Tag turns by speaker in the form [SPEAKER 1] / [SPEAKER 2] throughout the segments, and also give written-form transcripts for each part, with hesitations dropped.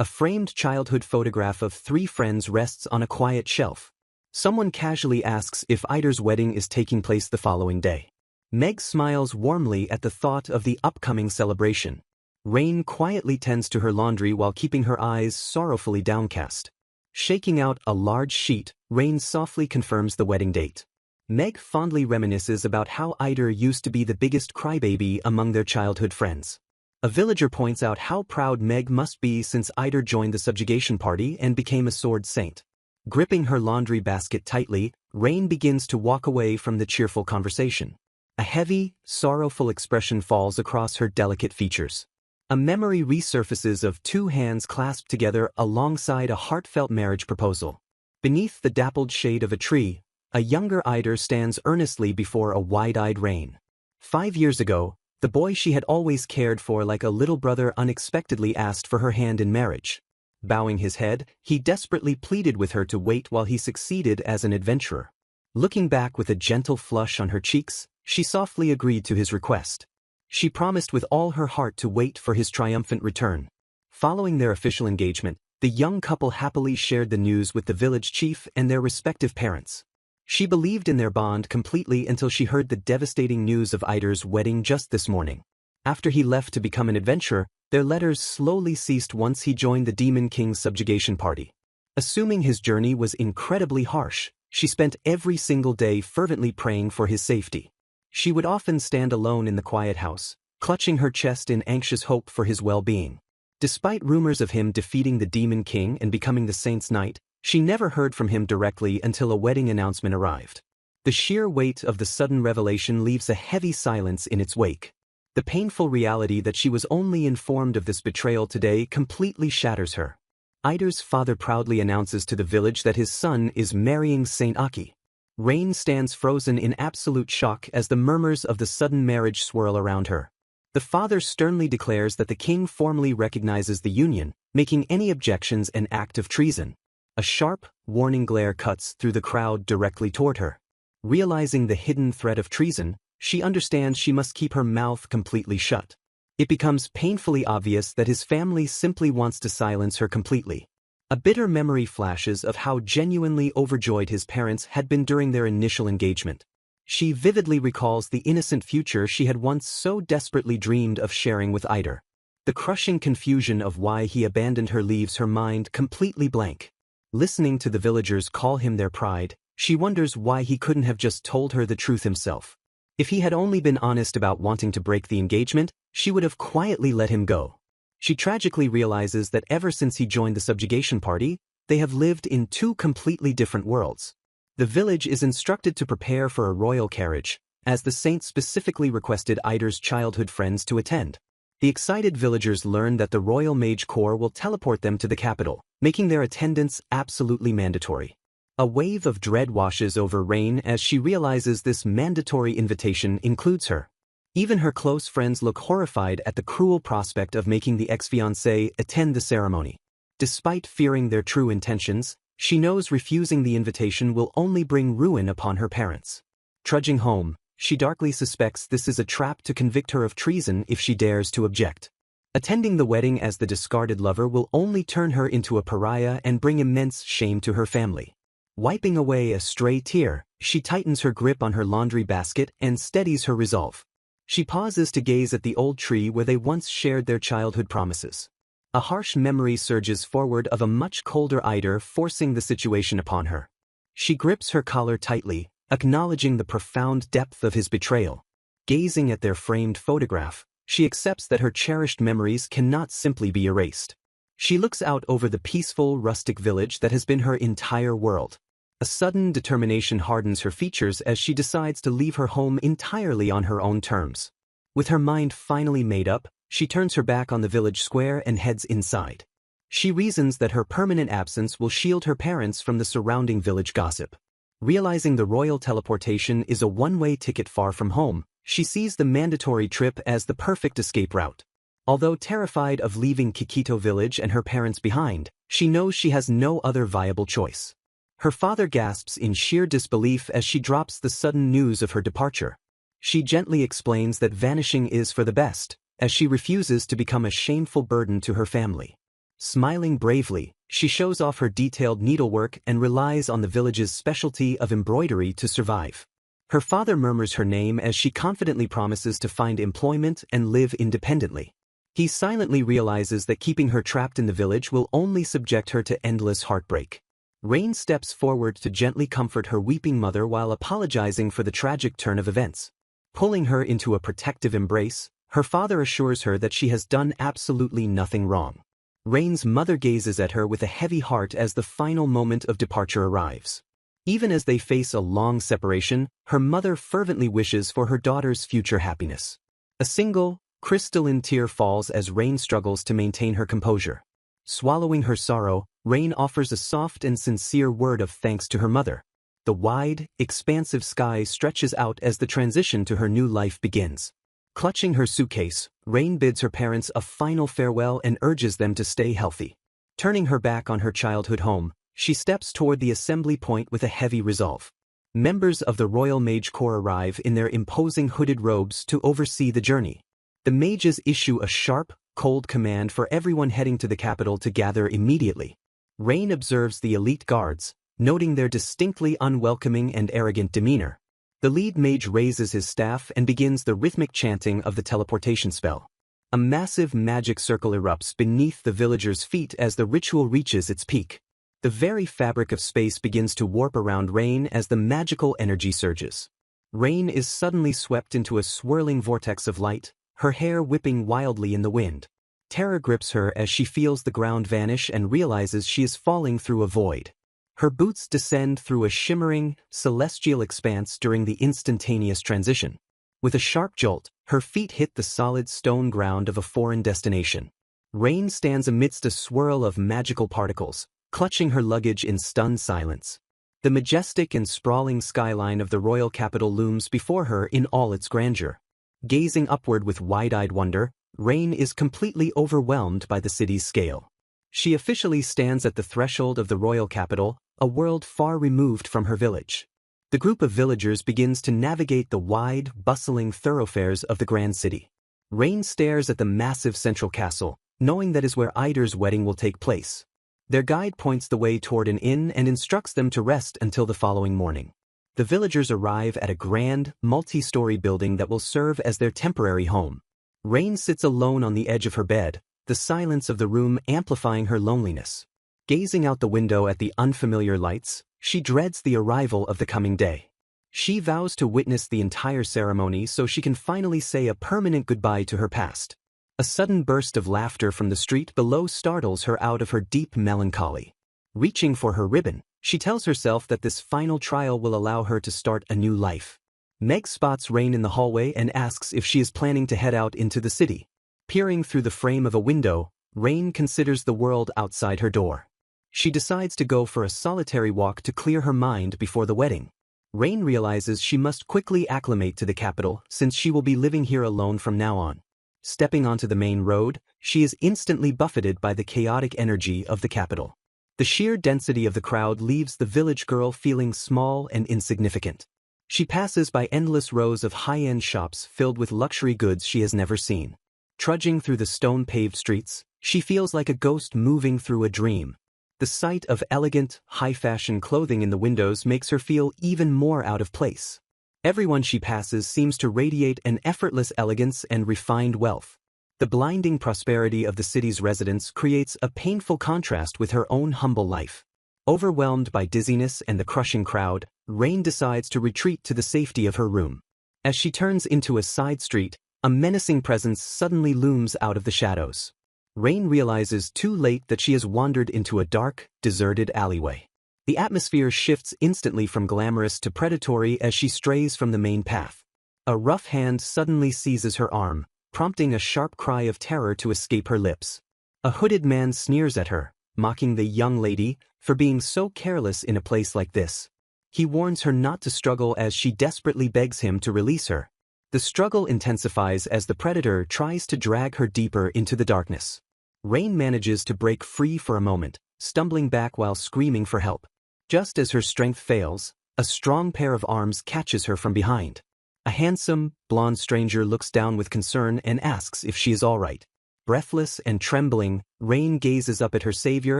[SPEAKER 1] A framed childhood photograph of three friends rests on a quiet shelf. Someone casually asks if Ider's wedding is taking place the following day. Meg smiles warmly at the thought of the upcoming celebration. Rane quietly tends to her laundry while keeping her eyes sorrowfully downcast. Shaking out a large sheet, Rane softly confirms the wedding date. Meg fondly reminisces about how Ider used to be the biggest crybaby among their childhood friends. A villager points out how proud Meg must be since Ider joined the subjugation party and became a sword saint. Gripping her laundry basket tightly, Rane begins to walk away from the cheerful conversation. A heavy, sorrowful expression falls across her delicate features. A memory resurfaces of two hands clasped together alongside a heartfelt marriage proposal. Beneath the dappled shade of a tree, a younger Ider stands earnestly before a wide-eyed Rane. 5 years ago, the boy she had always cared for like a little brother unexpectedly asked for her hand in marriage. Bowing his head, he desperately pleaded with her to wait while he succeeded as an adventurer. Looking back with a gentle flush on her cheeks, she softly agreed to his request. She promised with all her heart to wait for his triumphant return. Following their official engagement, the young couple happily shared the news with the village chief and their respective parents. She believed in their bond completely until she heard the devastating news of Ider's wedding just this morning. After he left to become an adventurer, their letters slowly ceased once he joined the Demon King's subjugation party. Assuming his journey was incredibly harsh, she spent every single day fervently praying for his safety. She would often stand alone in the quiet house, clutching her chest in anxious hope for his well-being. Despite rumors of him defeating the Demon King and becoming the Saint's Knight, she never heard from him directly until a wedding announcement arrived. The sheer weight of the sudden revelation leaves a heavy silence in its wake. The painful reality that she was only informed of this betrayal today completely shatters her. Ider's father proudly announces to the village that his son is marrying Saint Aki. Rane stands frozen in absolute shock as the murmurs of the sudden marriage swirl around her. The father sternly declares that the king formally recognizes the union, making any objections an act of treason. A sharp, warning glare cuts through the crowd directly toward her. Realizing the hidden threat of treason, she understands she must keep her mouth completely shut. It becomes painfully obvious that his family simply wants to silence her completely. A bitter memory flashes of how genuinely overjoyed his parents had been during their initial engagement. She vividly recalls the innocent future she had once so desperately dreamed of sharing with Ider. The crushing confusion of why he abandoned her leaves her mind completely blank. Listening to the villagers call him their pride, she wonders why he couldn't have just told her the truth himself. If he had only been honest about wanting to break the engagement, she would have quietly let him go. She tragically realizes that ever since he joined the subjugation party, they have lived in two completely different worlds. The village is instructed to prepare for a royal carriage, as the saint specifically requested Ider's childhood friends to attend. The excited villagers learn that the Royal Mage Corps will teleport them to the capital, making their attendance absolutely mandatory. A wave of dread washes over Rane as she realizes this mandatory invitation includes her. Even her close friends look horrified at the cruel prospect of making the ex-fiancé attend the ceremony. Despite fearing their true intentions, she knows refusing the invitation will only bring ruin upon her parents. Trudging home, she darkly suspects this is a trap to convict her of treason if she dares to object. Attending the wedding as the discarded lover will only turn her into a pariah and bring immense shame to her family. Wiping away a stray tear, she tightens her grip on her laundry basket and steadies her resolve. She pauses to gaze at the old tree where they once shared their childhood promises. A harsh memory surges forward of a much colder Ider forcing the situation upon her. She grips her collar tightly, acknowledging the profound depth of his betrayal. Gazing at their framed photograph, she accepts that her cherished memories cannot simply be erased. She looks out over the peaceful, rustic village that has been her entire world. A sudden determination hardens her features as she decides to leave her home entirely on her own terms. With her mind finally made up, she turns her back on the village square and heads inside. She reasons that her permanent absence will shield her parents from the surrounding village gossip. Realizing the royal teleportation is a one-way ticket far from home, she sees the mandatory trip as the perfect escape route. Although terrified of leaving Kikito village and her parents behind, she knows she has no other viable choice. Her father gasps in sheer disbelief as she drops the sudden news of her departure. She gently explains that vanishing is for the best, as she refuses to become a shameful burden to her family. Smiling bravely, she shows off her detailed needlework and relies on the village's specialty of embroidery to survive. Her father murmurs her name as she confidently promises to find employment and live independently. He silently realizes that keeping her trapped in the village will only subject her to endless heartbreak. Rane steps forward to gently comfort her weeping mother while apologizing for the tragic turn of events. Pulling her into a protective embrace, her father assures her that she has done absolutely nothing wrong. Rane's mother gazes at her with a heavy heart as the final moment of departure arrives. Even as they face a long separation, her mother fervently wishes for her daughter's future happiness. A single, crystalline tear falls as Rane struggles to maintain her composure. Swallowing her sorrow, Rane offers a soft and sincere word of thanks to her mother. The wide, expansive sky stretches out as the transition to her new life begins. Clutching her suitcase, Rane bids her parents a final farewell and urges them to stay healthy. Turning her back on her childhood home, she steps toward the assembly point with a heavy resolve. Members of the Royal Mage Corps arrive in their imposing hooded robes to oversee the journey. The mages issue a sharp, cold command for everyone heading to the capital to gather immediately. Rane observes the elite guards, noting their distinctly unwelcoming and arrogant demeanor. The lead mage raises his staff and begins the rhythmic chanting of the teleportation spell. A massive magic circle erupts beneath the villagers' feet as the ritual reaches its peak. The very fabric of space begins to warp around Rane as the magical energy surges. Rane is suddenly swept into a swirling vortex of light, her hair whipping wildly in the wind. Terror grips her as she feels the ground vanish and realizes she is falling through a void. Her boots descend through a shimmering, celestial expanse during the instantaneous transition. With a sharp jolt, her feet hit the solid stone ground of a foreign destination. Rane stands amidst a swirl of magical particles, clutching her luggage in stunned silence. The majestic and sprawling skyline of the royal capital looms before her in all its grandeur. Gazing upward with wide-eyed wonder, Rane is completely overwhelmed by the city's scale. She officially stands at the threshold of the royal capital, a world far removed from her village. The group of villagers begins to navigate the wide, bustling thoroughfares of the grand city. Rane stares at the massive central castle, knowing that is where Eider's wedding will take place. Their guide points the way toward an inn and instructs them to rest until the following morning. The villagers arrive at a grand, multi-story building that will serve as their temporary home. Rane sits alone on the edge of her bed, the silence of the room amplifying her loneliness. Gazing out the window at the unfamiliar lights, she dreads the arrival of the coming day. She vows to witness the entire ceremony so she can finally say a permanent goodbye to her past. A sudden burst of laughter from the street below startles her out of her deep melancholy. Reaching for her ribbon, she tells herself that this final trial will allow her to start a new life. Meg spots Rane in the hallway and asks if she is planning to head out into the city. Peering through the frame of a window, Rane considers the world outside her door. She decides to go for a solitary walk to clear her mind before the wedding. Rane realizes she must quickly acclimate to the capital since she will be living here alone from now on. Stepping onto the main road, she is instantly buffeted by the chaotic energy of the capital. The sheer density of the crowd leaves the village girl feeling small and insignificant. She passes by endless rows of high-end shops filled with luxury goods she has never seen. Trudging through the stone-paved streets, she feels like a ghost moving through a dream. The sight of elegant, high-fashion clothing in the windows makes her feel even more out of place. Everyone she passes seems to radiate an effortless elegance and refined wealth. The blinding prosperity of the city's residents creates a painful contrast with her own humble life. Overwhelmed by dizziness and the crushing crowd, Rane decides to retreat to the safety of her room. As she turns into a side street, a menacing presence suddenly looms out of the shadows. Rane realizes too late that she has wandered into a dark, deserted alleyway. The atmosphere shifts instantly from glamorous to predatory as she strays from the main path. A rough hand suddenly seizes her arm, prompting a sharp cry of terror to escape her lips. A hooded man sneers at her, mocking the young lady for being so careless in a place like this. He warns her not to struggle as she desperately begs him to release her. The struggle intensifies as the predator tries to drag her deeper into the darkness. Rane manages to break free for a moment, stumbling back while screaming for help. Just as her strength fails, a strong pair of arms catches her from behind. A handsome, blonde stranger looks down with concern and asks if she is all right. Breathless and trembling, Rane gazes up at her savior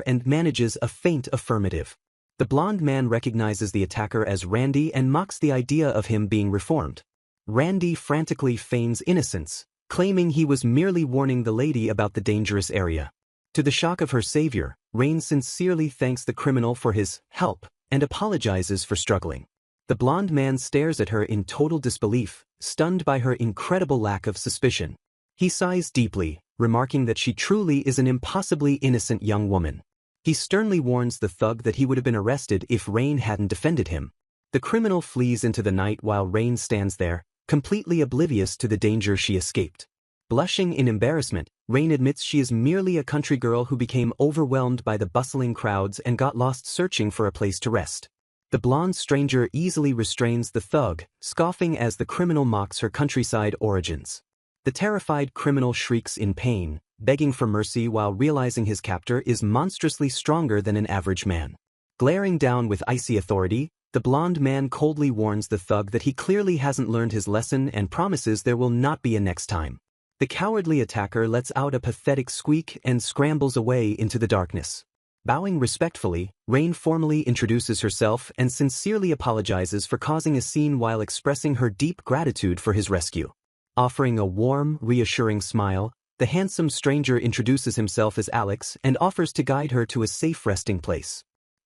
[SPEAKER 1] and manages a faint affirmative. The blonde man recognizes the attacker as Randy and mocks the idea of him being reformed. Randy frantically feigns innocence, claiming he was merely warning the lady about the dangerous area. To the shock of her savior, Rane sincerely thanks the criminal for his help and apologizes for struggling. The blonde man stares at her in total disbelief, stunned by her incredible lack of suspicion. He sighs deeply, remarking that she truly is an impossibly innocent young woman. He sternly warns the thug that he would have been arrested if Rane hadn't defended him. The criminal flees into the night while Rane stands there, completely oblivious to the danger she escaped. Blushing in embarrassment, Rane admits she is merely a country girl who became overwhelmed by the bustling crowds and got lost searching for a place to rest. The blonde stranger easily restrains the thug, scoffing as the criminal mocks her countryside origins. The terrified criminal shrieks in pain, begging for mercy while realizing his captor is monstrously stronger than an average man. Glaring down with icy authority, the blonde man coldly warns the thug that he clearly hasn't learned his lesson and promises there will not be a next time. The cowardly attacker lets out a pathetic squeak and scrambles away into the darkness. Bowing respectfully, Rane formally introduces herself and sincerely apologizes for causing a scene while expressing her deep gratitude for his rescue. Offering a warm, reassuring smile, the handsome stranger introduces himself as Alex and offers to guide her to a safe resting place.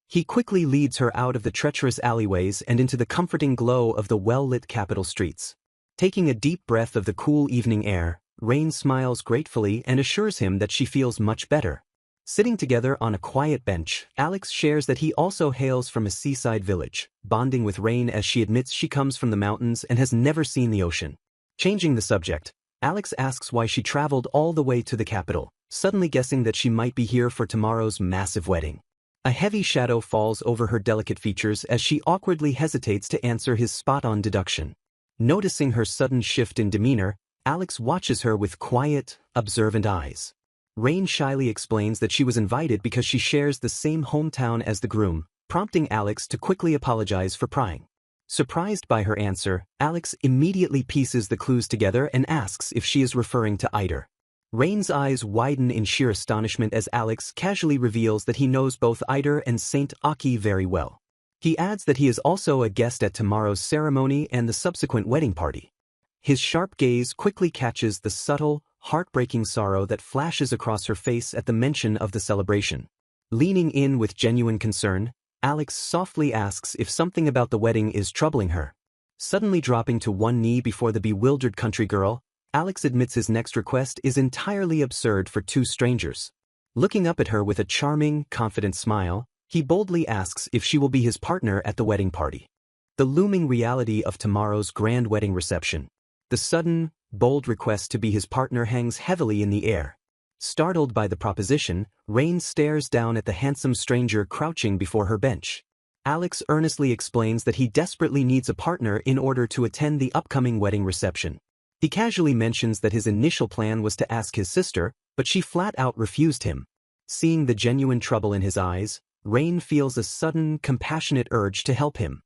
[SPEAKER 1] He quickly leads her out of the treacherous alleyways and into the comforting glow of the well-lit capital streets. Taking a deep breath of the cool evening air, Rane smiles gratefully and assures him that she feels much better. Sitting together on a quiet bench, Alex shares that he also hails from a seaside village, bonding with Rane as she admits she comes from the mountains and has never seen the ocean. Changing the subject, Alex asks why she traveled all the way to the capital, suddenly guessing that she might be here for tomorrow's massive wedding. A heavy shadow falls over her delicate features as she awkwardly hesitates to answer his spot-on deduction. Noticing her sudden shift in demeanor, Alex watches her with quiet, observant eyes. Rane shyly explains that she was invited because she shares the same hometown as the groom, prompting Alex to quickly apologize for prying. Surprised by her answer, Alex immediately pieces the clues together and asks if she is referring to Eider. Rane's eyes widen in sheer astonishment as Alex casually reveals that he knows both Eider and Saint Aki very well. He adds that he is also a guest at tomorrow's ceremony and the subsequent wedding party. His sharp gaze quickly catches the subtle, heartbreaking sorrow that flashes across her face at the mention of the celebration. Leaning in with genuine concern, Alex softly asks if something about the wedding is troubling her. Suddenly dropping to one knee before the bewildered country girl, Alex admits his next request is entirely absurd for two strangers. Looking up at her with a charming, confident smile, he boldly asks if she will be his partner at the wedding party. The looming reality of tomorrow's grand wedding reception. The sudden, bold request to be his partner hangs heavily in the air. Startled by the proposition, Rane stares down at the handsome stranger crouching before her bench. Alex earnestly explains that he desperately needs a partner in order to attend the upcoming wedding reception. He casually mentions that his initial plan was to ask his sister, but she flat out refused him. Seeing the genuine trouble in his eyes, Rane feels a sudden, compassionate urge to help him.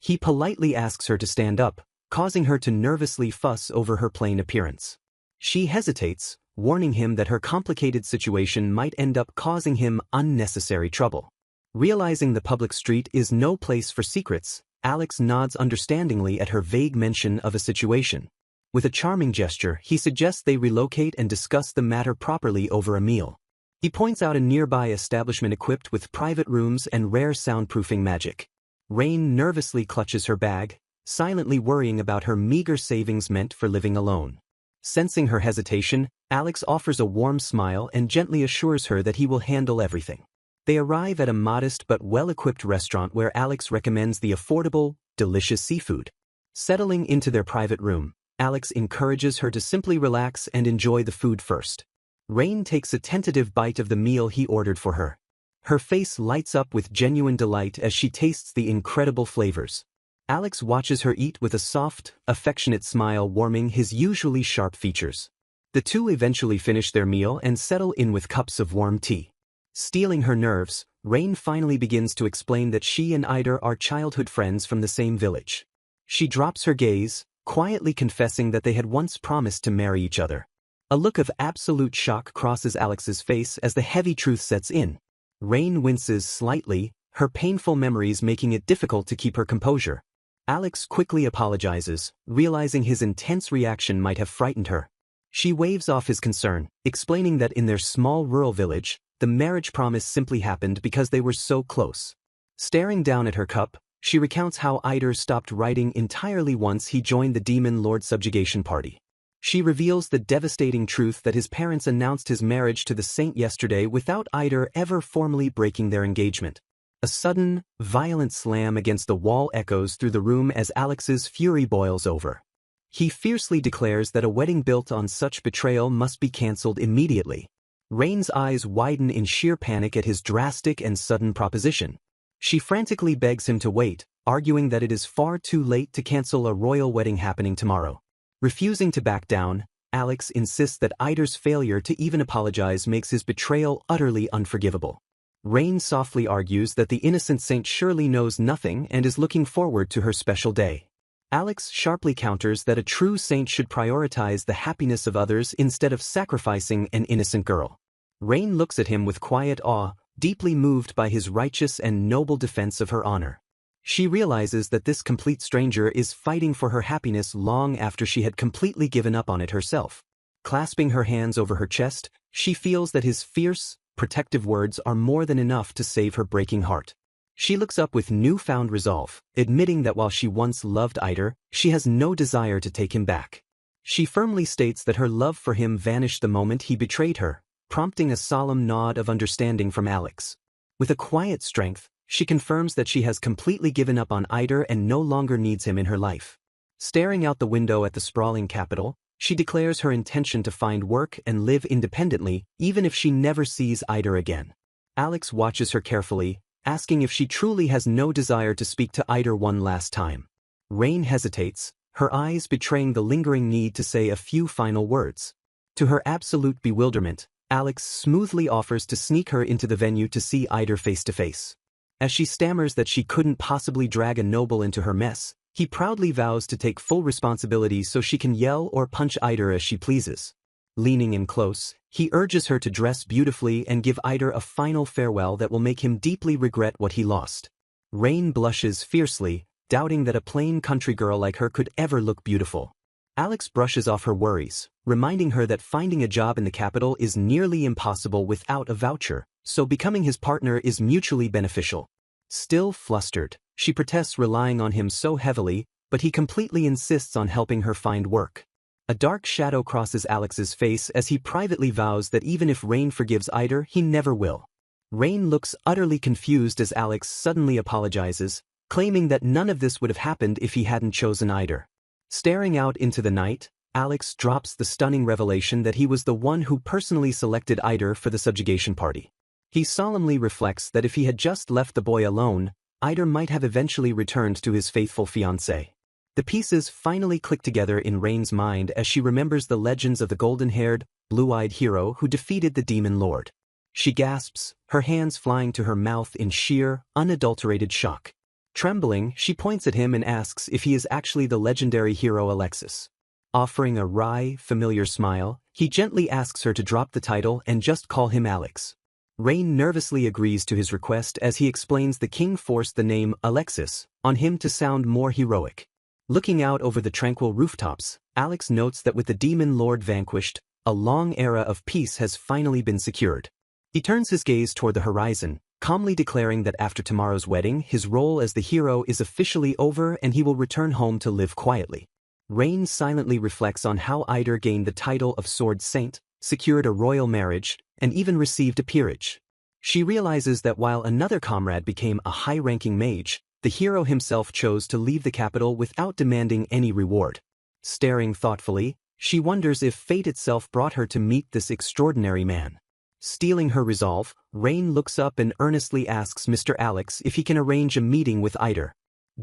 [SPEAKER 1] He politely asks her to stand up, causing her to nervously fuss over her plain appearance. She hesitates, warning him that her complicated situation might end up causing him unnecessary trouble. Realizing the public street is no place for secrets, Alex nods understandingly at her vague mention of a situation. With a charming gesture, he suggests they relocate and discuss the matter properly over a meal. He points out a nearby establishment equipped with private rooms and rare soundproofing magic. Rane nervously clutches her bag, silently worrying about her meager savings meant for living alone. Sensing her hesitation, Alex offers a warm smile and gently assures her that he will handle everything. They arrive at a modest but well-equipped restaurant where Alex recommends the affordable, delicious seafood. Settling into their private room, Alex encourages her to simply relax and enjoy the food first. Rane takes a tentative bite of the meal he ordered for her. Her face lights up with genuine delight as she tastes the incredible flavors. Alex watches her eat with a soft, affectionate smile warming his usually sharp features. The two eventually finish their meal and settle in with cups of warm tea. Stealing her nerves, Rane finally begins to explain that she and Eider are childhood friends from the same village. She drops her gaze, quietly confessing that they had once promised to marry each other. A look of absolute shock crosses Alex's face as the heavy truth sets in. Rane winces slightly, her painful memories making it difficult to keep her composure. Alex quickly apologizes, realizing his intense reaction might have frightened her. She waves off his concern, explaining that in their small rural village, the marriage promise simply happened because they were so close. Staring down at her cup, she recounts how Eider stopped writing entirely once he joined the Demon Lord subjugation party. She reveals the devastating truth that his parents announced his marriage to the saint yesterday without Eider ever formally breaking their engagement. A sudden, violent slam against the wall echoes through the room as Alex's fury boils over. He fiercely declares that a wedding built on such betrayal must be cancelled immediately. Rane's eyes widen in sheer panic at his drastic and sudden proposition. She frantically begs him to wait, arguing that it is far too late to cancel a royal wedding happening tomorrow. Refusing to back down, Alex insists that Eider's failure to even apologize makes his betrayal utterly unforgivable. Rane softly argues that the innocent saint surely knows nothing and is looking forward to her special day. Alex sharply counters that a true saint should prioritize the happiness of others instead of sacrificing an innocent girl. Rane looks at him with quiet awe, deeply moved by his righteous and noble defense of her honor. She realizes that this complete stranger is fighting for her happiness long after she had completely given up on it herself. Clasping her hands over her chest, she feels that his fierce, protective words are more than enough to save her breaking heart. She looks up with newfound resolve, admitting that while she once loved Eider, she has no desire to take him back. She firmly states that her love for him vanished the moment he betrayed her, prompting a solemn nod of understanding from Alex. With a quiet strength, she confirms that she has completely given up on Eider and no longer needs him in her life. Staring out the window at the sprawling capital, she declares her intention to find work and live independently, even if she never sees Eider again. Alex watches her carefully, asking if she truly has no desire to speak to Eider one last time. Rane hesitates, her eyes betraying the lingering need to say a few final words. To her absolute bewilderment, Alex smoothly offers to sneak her into the venue to see Eider face to face. As she stammers that she couldn't possibly drag a noble into her mess, he proudly vows to take full responsibility so she can yell or punch Eider as she pleases. Leaning in close, he urges her to dress beautifully and give Eider a final farewell that will make him deeply regret what he lost. Rane blushes fiercely, doubting that a plain country girl like her could ever look beautiful. Alex brushes off her worries, reminding her that finding a job in the capital is nearly impossible without a voucher, so becoming his partner is mutually beneficial. Still flustered, she protests relying on him so heavily, but he completely insists on helping her find work. A dark shadow crosses Alex's face as he privately vows that even if Rane forgives Eider, he never will. Rane looks utterly confused as Alex suddenly apologizes, claiming that none of this would have happened if he hadn't chosen Eider. Staring out into the night, Alex drops the stunning revelation that he was the one who personally selected Eider for the subjugation party. He solemnly reflects that if he had just left the boy alone, Eider might have eventually returned to his faithful fiancé. The pieces finally click together in Rane's mind as she remembers the legends of the golden-haired, blue-eyed hero who defeated the demon lord. She gasps, her hands flying to her mouth in sheer, unadulterated shock. Trembling, she points at him and asks if he is actually the legendary hero Alexis. Offering a wry, familiar smile, he gently asks her to drop the title and just call him Alex. Rane nervously agrees to his request as he explains the king forced the name Alexis on him to sound more heroic. Looking out over the tranquil rooftops, Alex notes that with the demon lord vanquished, a long era of peace has finally been secured. He turns his gaze toward the horizon, calmly declaring that after tomorrow's wedding, his role as the hero is officially over and he will return home to live quietly. Rane silently reflects on how Eider gained the title of Sword Saint, secured a royal marriage, and even received a peerage. She realizes that while another comrade became a high-ranking mage, the hero himself chose to leave the capital without demanding any reward. Staring thoughtfully, she wonders if fate itself brought her to meet this extraordinary man. Steeling her resolve, Rane looks up and earnestly asks Mr. Alex if he can arrange a meeting with Eider.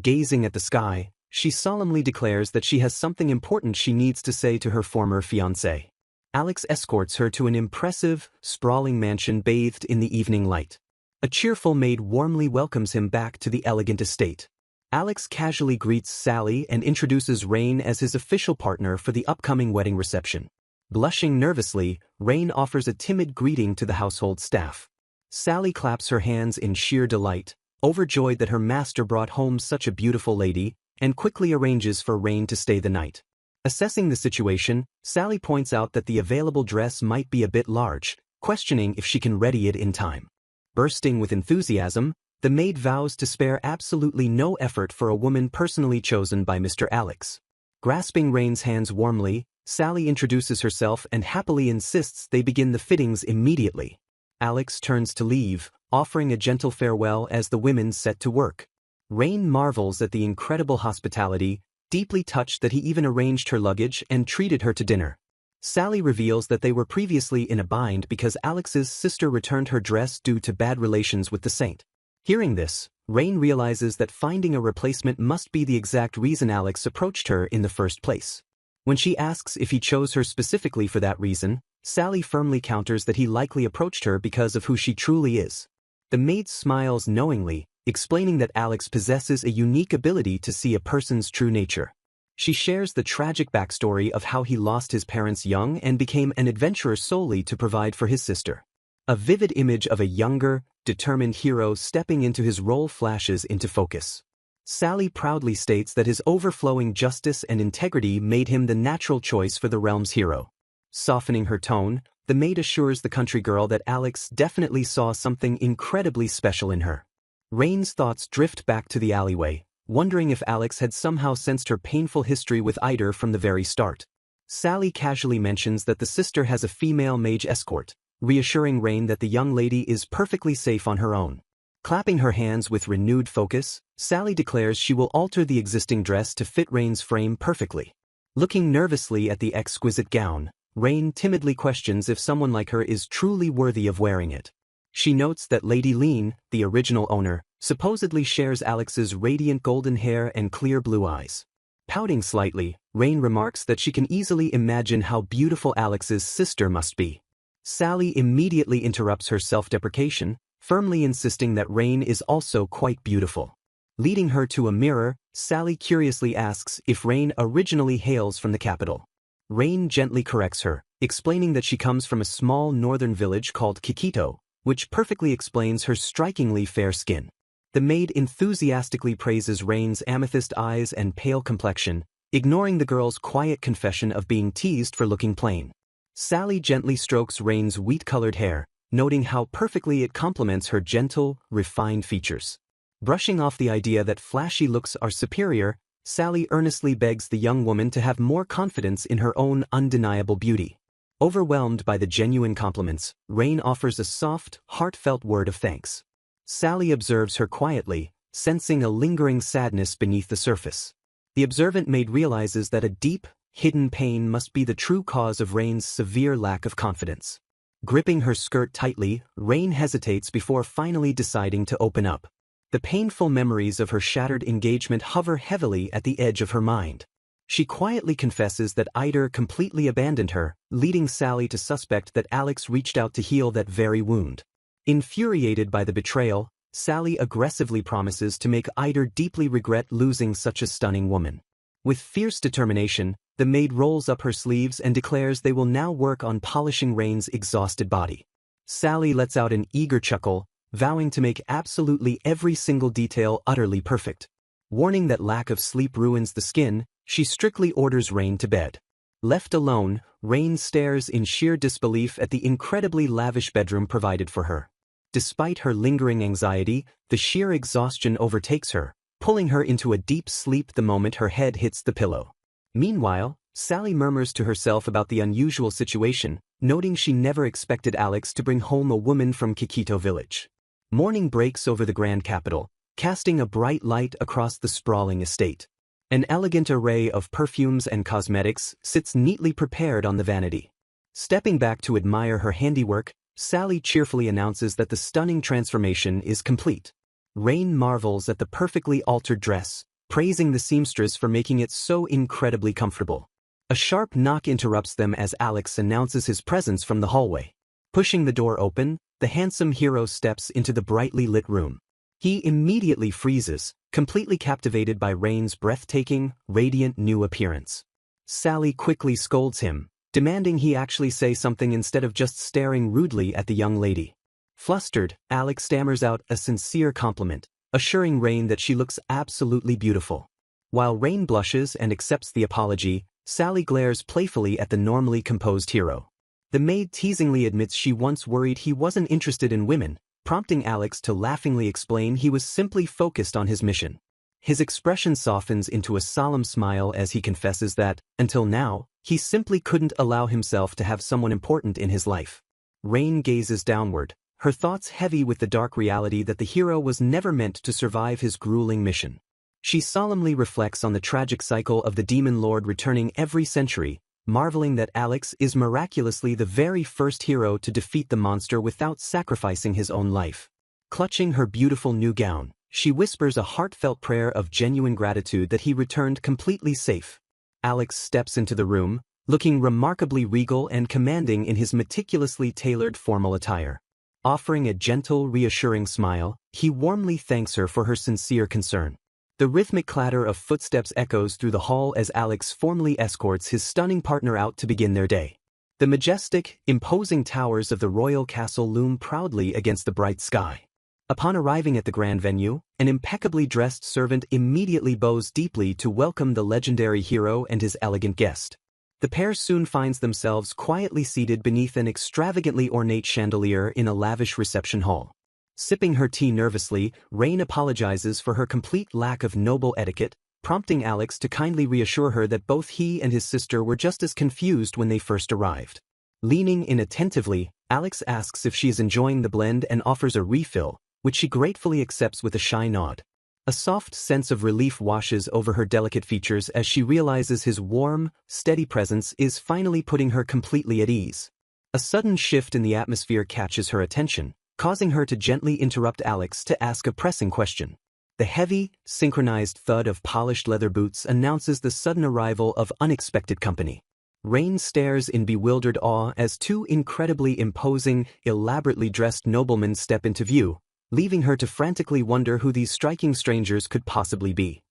[SPEAKER 1] Gazing at the sky, she solemnly declares that she has something important she needs to say to her former fiancé. Alex escorts her to an impressive, sprawling mansion bathed in the evening light. A cheerful maid warmly welcomes him back to the elegant estate. Alex casually greets Sally and introduces Rane as his official partner for the upcoming wedding reception. Blushing nervously, Rane offers a timid greeting to the household staff. Sally claps her hands in sheer delight, overjoyed that her master brought home such a beautiful lady, and quickly arranges for Rane to stay the night. Assessing the situation, Sally points out that the available dress might be a bit large, questioning if she can ready it in time. Bursting with enthusiasm, the maid vows to spare absolutely no effort for a woman personally chosen by Mr. Alex. Grasping Rane's hands warmly, Sally introduces herself and happily insists they begin the fittings immediately. Alex turns to leave, offering a gentle farewell as the women set to work. Rane marvels at the incredible hospitality, deeply touched that he even arranged her luggage and treated her to dinner. Sally reveals that they were previously in a bind because Alex's sister returned her dress due to bad relations with the saint. Hearing this, Rane realizes that finding a replacement must be the exact reason Alex approached her in the first place. When she asks if he chose her specifically for that reason, Sally firmly counters that he likely approached her because of who she truly is. The maid smiles knowingly, explaining that Alex possesses a unique ability to see a person's true nature. She shares the tragic backstory of how he lost his parents young and became an adventurer solely to provide for his sister. A vivid image of a younger, determined hero stepping into his role flashes into focus. Sally proudly states that his overflowing justice and integrity made him the natural choice for the realm's hero. Softening her tone, the maid assures the country girl that Alex definitely saw something incredibly special in her. Rane's thoughts drift back to the alleyway, wondering if Alex had somehow sensed her painful history with Eider from the very start. Sally casually mentions that the sister has a female mage escort, reassuring Rane that the young lady is perfectly safe on her own. Clapping her hands with renewed focus, Sally declares she will alter the existing dress to fit Rane's frame perfectly. Looking nervously at the exquisite gown, Rane timidly questions if someone like her is truly worthy of wearing it. She notes that Lady Lean, the original owner, supposedly shares Alex's radiant golden hair and clear blue eyes. Pouting slightly, Rane remarks that she can easily imagine how beautiful Alex's sister must be. Sally immediately interrupts her self-deprecation, firmly insisting that Rane is also quite beautiful. Leading her to a mirror, Sally curiously asks if Rane originally hails from the capital. Rane gently corrects her, explaining that she comes from a small northern village called Kikito, which perfectly explains her strikingly fair skin. The maid enthusiastically praises Rane's amethyst eyes and pale complexion, ignoring the girl's quiet confession of being teased for looking plain. Sally gently strokes Rane's wheat-colored hair, noting how perfectly it complements her gentle, refined features. Brushing off the idea that flashy looks are superior, Sally earnestly begs the young woman to have more confidence in her own undeniable beauty. Overwhelmed by the genuine compliments, Rane offers a soft, heartfelt word of thanks. Sally observes her quietly, sensing a lingering sadness beneath the surface. The observant maid realizes that a deep, hidden pain must be the true cause of Rane's severe lack of confidence. Gripping her skirt tightly, Rane hesitates before finally deciding to open up. The painful memories of her shattered engagement hover heavily at the edge of her mind. She quietly confesses that Eider completely abandoned her, leading Sally to suspect that Alex reached out to heal that very wound. Infuriated by the betrayal, Sally aggressively promises to make Eider deeply regret losing such a stunning woman. With fierce determination, the maid rolls up her sleeves and declares they will now work on polishing Rane's exhausted body. Sally lets out an eager chuckle, vowing to make absolutely every single detail utterly perfect. Warning that lack of sleep ruins the skin, she strictly orders Rane to bed. Left alone, Rane stares in sheer disbelief at the incredibly lavish bedroom provided for her. Despite her lingering anxiety, the sheer exhaustion overtakes her, pulling her into a deep sleep the moment her head hits the pillow. Meanwhile, Sally murmurs to herself about the unusual situation, noting she never expected Alex to bring home a woman from Kikito village. Morning breaks over the grand capital, casting a bright light across the sprawling estate. An elegant array of perfumes and cosmetics sits neatly prepared on the vanity. Stepping back to admire her handiwork, Sally cheerfully announces that the stunning transformation is complete. Rane marvels at the perfectly altered dress, praising the seamstress for making it so incredibly comfortable. A sharp knock interrupts them as Alex announces his presence from the hallway. Pushing the door open, the handsome hero steps into the brightly lit room. He immediately freezes, completely captivated by Rane's breathtaking, radiant new appearance. Sally quickly scolds him, demanding he actually say something instead of just staring rudely at the young lady. Flustered, Alex stammers out a sincere compliment, assuring Rane that she looks absolutely beautiful. While Rane blushes and accepts the apology, Sally glares playfully at the normally composed hero. The maid teasingly admits she once worried he wasn't interested in women, prompting Alex to laughingly explain he was simply focused on his mission. His expression softens into a solemn smile as he confesses that, until now, he simply couldn't allow himself to have someone important in his life. Rane gazes downward, her thoughts heavy with the dark reality that the hero was never meant to survive his grueling mission. She solemnly reflects on the tragic cycle of the demon lord returning every century, marveling that Alex is miraculously the very first hero to defeat the monster without sacrificing his own life. Clutching her beautiful new gown, she whispers a heartfelt prayer of genuine gratitude that he returned completely safe. Alex steps into the room, looking remarkably regal and commanding in his meticulously tailored formal attire. Offering a gentle, reassuring smile, he warmly thanks her for her sincere concern. The rhythmic clatter of footsteps echoes through the hall as Alex formally escorts his stunning partner out to begin their day. The majestic, imposing towers of the royal castle loom proudly against the bright sky. Upon arriving at the grand venue, an impeccably dressed servant immediately bows deeply to welcome the legendary hero and his elegant guest. The pair soon finds themselves quietly seated beneath an extravagantly ornate chandelier in a lavish reception hall. Sipping her tea nervously, Rane apologizes for her complete lack of noble etiquette, prompting Alex to kindly reassure her that both he and his sister were just as confused when they first arrived. Leaning in attentively, Alex asks if she is enjoying the blend and offers a refill, which she gratefully accepts with a shy nod. A soft sense of relief washes over her delicate features as she realizes his warm, steady presence is finally putting her completely at ease. A sudden shift in the atmosphere catches her attention, causing her to gently interrupt Alex to ask a pressing question. The heavy, synchronized thud of polished leather boots announces the sudden arrival of unexpected company. Rane stares in bewildered awe as two incredibly imposing, elaborately dressed noblemen step into view, leaving her to frantically wonder who these striking strangers could possibly be.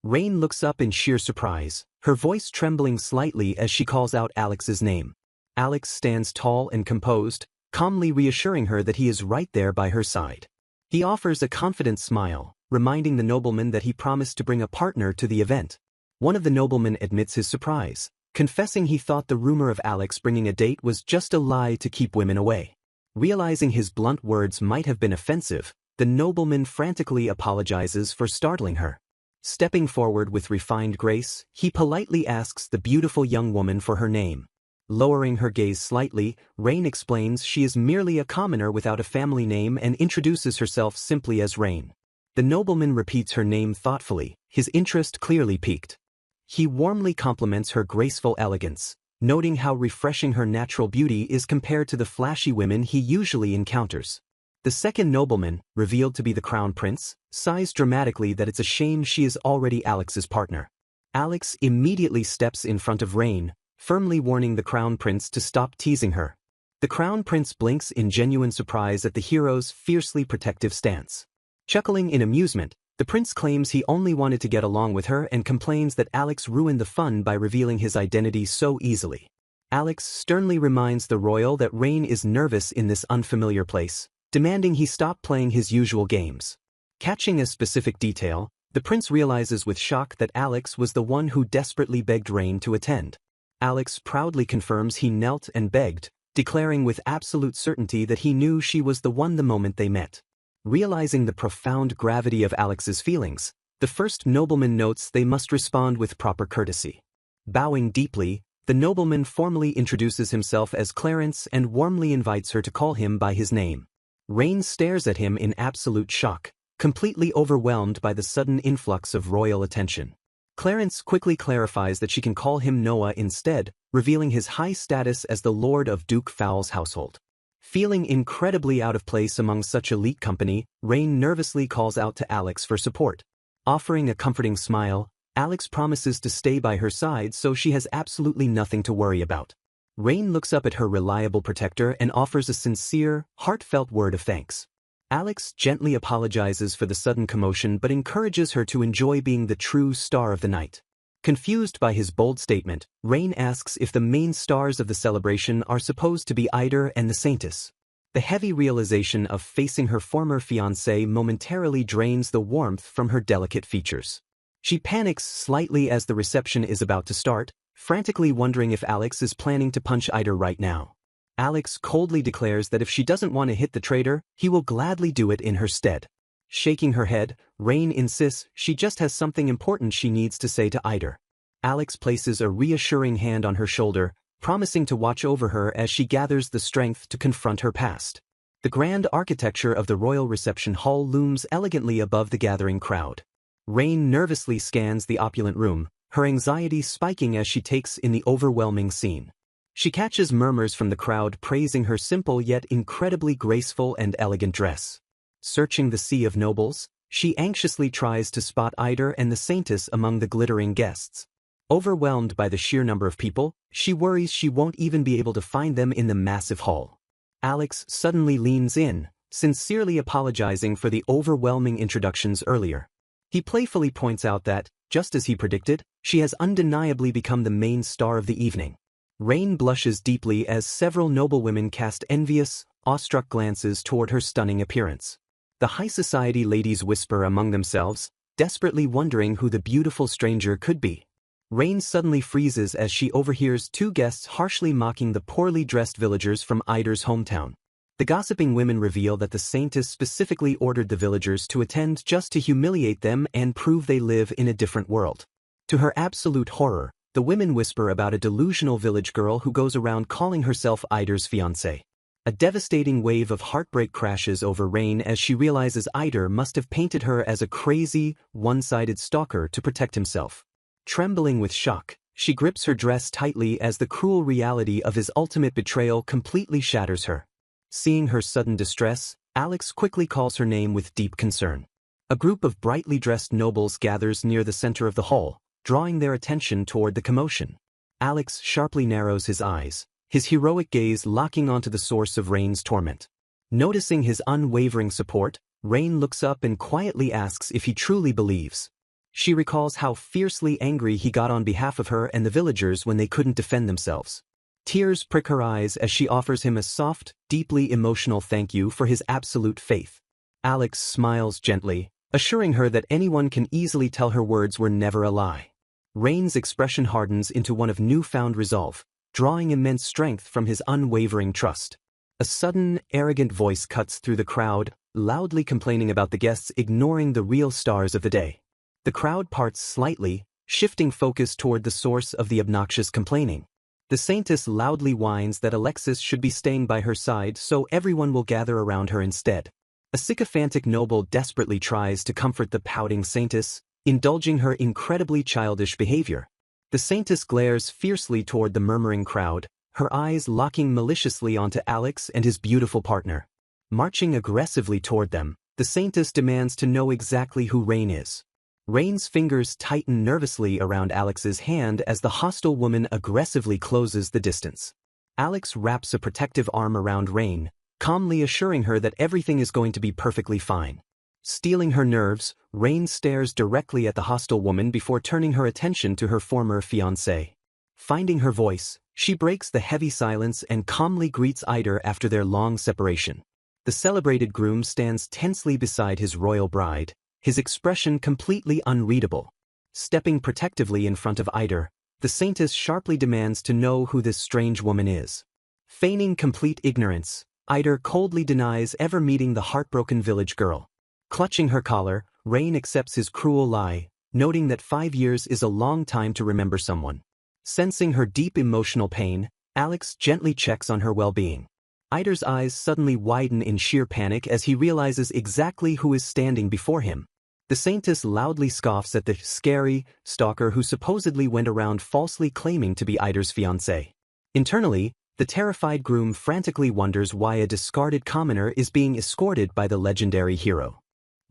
[SPEAKER 1] Rane looks up in sheer surprise, her voice trembling slightly as she calls out Alex's name. Alex stands tall and composed, calmly reassuring her that he is right there by her side. He offers a confident smile, reminding the nobleman that he promised to bring a partner to the event. One of the noblemen admits his surprise, confessing he thought the rumor of Alex bringing a date was just a lie to keep women away. Realizing his blunt words might have been offensive, the nobleman frantically apologizes for startling her. Stepping forward with refined grace, he politely asks the beautiful young woman for her name. Lowering her gaze slightly, Rane explains she is merely a commoner without a family name and introduces herself simply as Rane. The nobleman repeats her name thoughtfully, his interest clearly piqued. He warmly compliments her graceful elegance, noting how refreshing her natural beauty is compared to the flashy women he usually encounters. The second nobleman, revealed to be the crown prince, sighs dramatically that it's a shame she is already Alex's partner. Alex immediately steps in front of Rane, firmly warning the crown prince to stop teasing her. The crown prince blinks in genuine surprise at the hero's fiercely protective stance. Chuckling in amusement, the prince claims he only wanted to get along with her and complains that Alex ruined the fun by revealing his identity so easily. Alex sternly reminds the royal that Rane is nervous in this unfamiliar place, demanding he stop playing his usual games. Catching a specific detail, the prince realizes with shock that Alex was the one who desperately begged Rane to attend. Alex proudly confirms he knelt and begged, declaring with absolute certainty that he knew she was the one the moment they met. Realizing the profound gravity of Alex's feelings, the first nobleman notes they must respond with proper courtesy. Bowing deeply, the nobleman formally introduces himself as Clarence and warmly invites her to call him by his name. Rane stares at him in absolute shock, completely overwhelmed by the sudden influx of royal attention. Clarence quickly clarifies that she can call him Noah instead, revealing his high status as the lord of Duke Fowl's household. Feeling incredibly out of place among such elite company, Rane nervously calls out to Alex for support. Offering a comforting smile, Alex promises to stay by her side so she has absolutely nothing to worry about. Rane looks up at her reliable protector and offers a sincere, heartfelt word of thanks. Alex gently apologizes for the sudden commotion but encourages her to enjoy being the true star of the night. Confused by his bold statement, Rane asks if the main stars of the celebration are supposed to be Eider and the Saintess. The heavy realization of facing her former fiancé momentarily drains the warmth from her delicate features. She panics slightly as the reception is about to start, frantically wondering if Alex is planning to punch Eider right now. Alex coldly declares that if she doesn't want to hit the traitor, he will gladly do it in her stead. Shaking her head, Rane insists she just has something important she needs to say to Eider. Alex places a reassuring hand on her shoulder, promising to watch over her as she gathers the strength to confront her past. The grand architecture of the royal reception hall looms elegantly above the gathering crowd. Rane nervously scans the opulent room, her anxiety spiking as she takes in the overwhelming scene. She catches murmurs from the crowd praising her simple yet incredibly graceful and elegant dress. Searching the sea of nobles, she anxiously tries to spot Eider and the Saintess among the glittering guests. Overwhelmed by the sheer number of people, she worries she won't even be able to find them in the massive hall. Alex suddenly leans in, sincerely apologizing for the overwhelming introductions earlier. He playfully points out that, just as he predicted, she has undeniably become the main star of the evening. Rane blushes deeply as several noblewomen cast envious, awestruck glances toward her stunning appearance. The high society ladies whisper among themselves, desperately wondering who the beautiful stranger could be. Rane suddenly freezes as she overhears two guests harshly mocking the poorly dressed villagers from Eider's hometown. The gossiping women reveal that the Saintess specifically ordered the villagers to attend just to humiliate them and prove they live in a different world. To her absolute horror, the women whisper about a delusional village girl who goes around calling herself Eider's fiancé. A devastating wave of heartbreak crashes over Rane as she realizes Eider must have painted her as a crazy, one-sided stalker to protect himself. Trembling with shock, she grips her dress tightly as the cruel reality of his ultimate betrayal completely shatters her. Seeing her sudden distress, Alex quickly calls her name with deep concern. A group of brightly dressed nobles gathers near the center of the hall, drawing their attention toward the commotion. Alex sharply narrows his eyes, his heroic gaze locking onto the source of Rane's torment. Noticing his unwavering support, Rane looks up and quietly asks if he truly believes. She recalls how fiercely angry he got on behalf of her and the villagers when they couldn't defend themselves. Tears prick her eyes as she offers him a soft, deeply emotional thank you for his absolute faith. Alex smiles gently, assuring her that anyone can easily tell her words were never a lie. Rane's expression hardens into one of newfound resolve, drawing immense strength from his unwavering trust. A sudden, arrogant voice cuts through the crowd, loudly complaining about the guests ignoring the real stars of the day. The crowd parts slightly, shifting focus toward the source of the obnoxious complaining. The Saintess loudly whines that Alexis should be staying by her side so everyone will gather around her instead. A sycophantic noble desperately tries to comfort the pouting Saintess, indulging her incredibly childish behavior. The Saintess glares fiercely toward the murmuring crowd, her eyes locking maliciously onto Alex and his beautiful partner. Marching aggressively toward them, the Saintess demands to know exactly who Rane is. Rane's fingers tighten nervously around Alex's hand as the hostile woman aggressively closes the distance. Alex wraps a protective arm around Rane, calmly assuring her that everything is going to be perfectly fine. Stealing her nerves, Rane stares directly at the hostile woman before turning her attention to her former fiancé. Finding her voice, she breaks the heavy silence and calmly greets Eider after their long separation. The celebrated groom stands tensely beside his royal bride, his expression completely unreadable. Stepping protectively in front of Eider, the Saintess sharply demands to know who this strange woman is. Feigning complete ignorance, Eider coldly denies ever meeting the heartbroken village girl. Clutching her collar, Rane accepts his cruel lie, noting that 5 years is a long time to remember someone. Sensing her deep emotional pain, Alex gently checks on her well-being. Eider's eyes suddenly widen in sheer panic as he realizes exactly who is standing before him. The Saintess loudly scoffs at the scary stalker who supposedly went around falsely claiming to be Eider's fiancé. Internally, the terrified groom frantically wonders why a discarded commoner is being escorted by the legendary hero.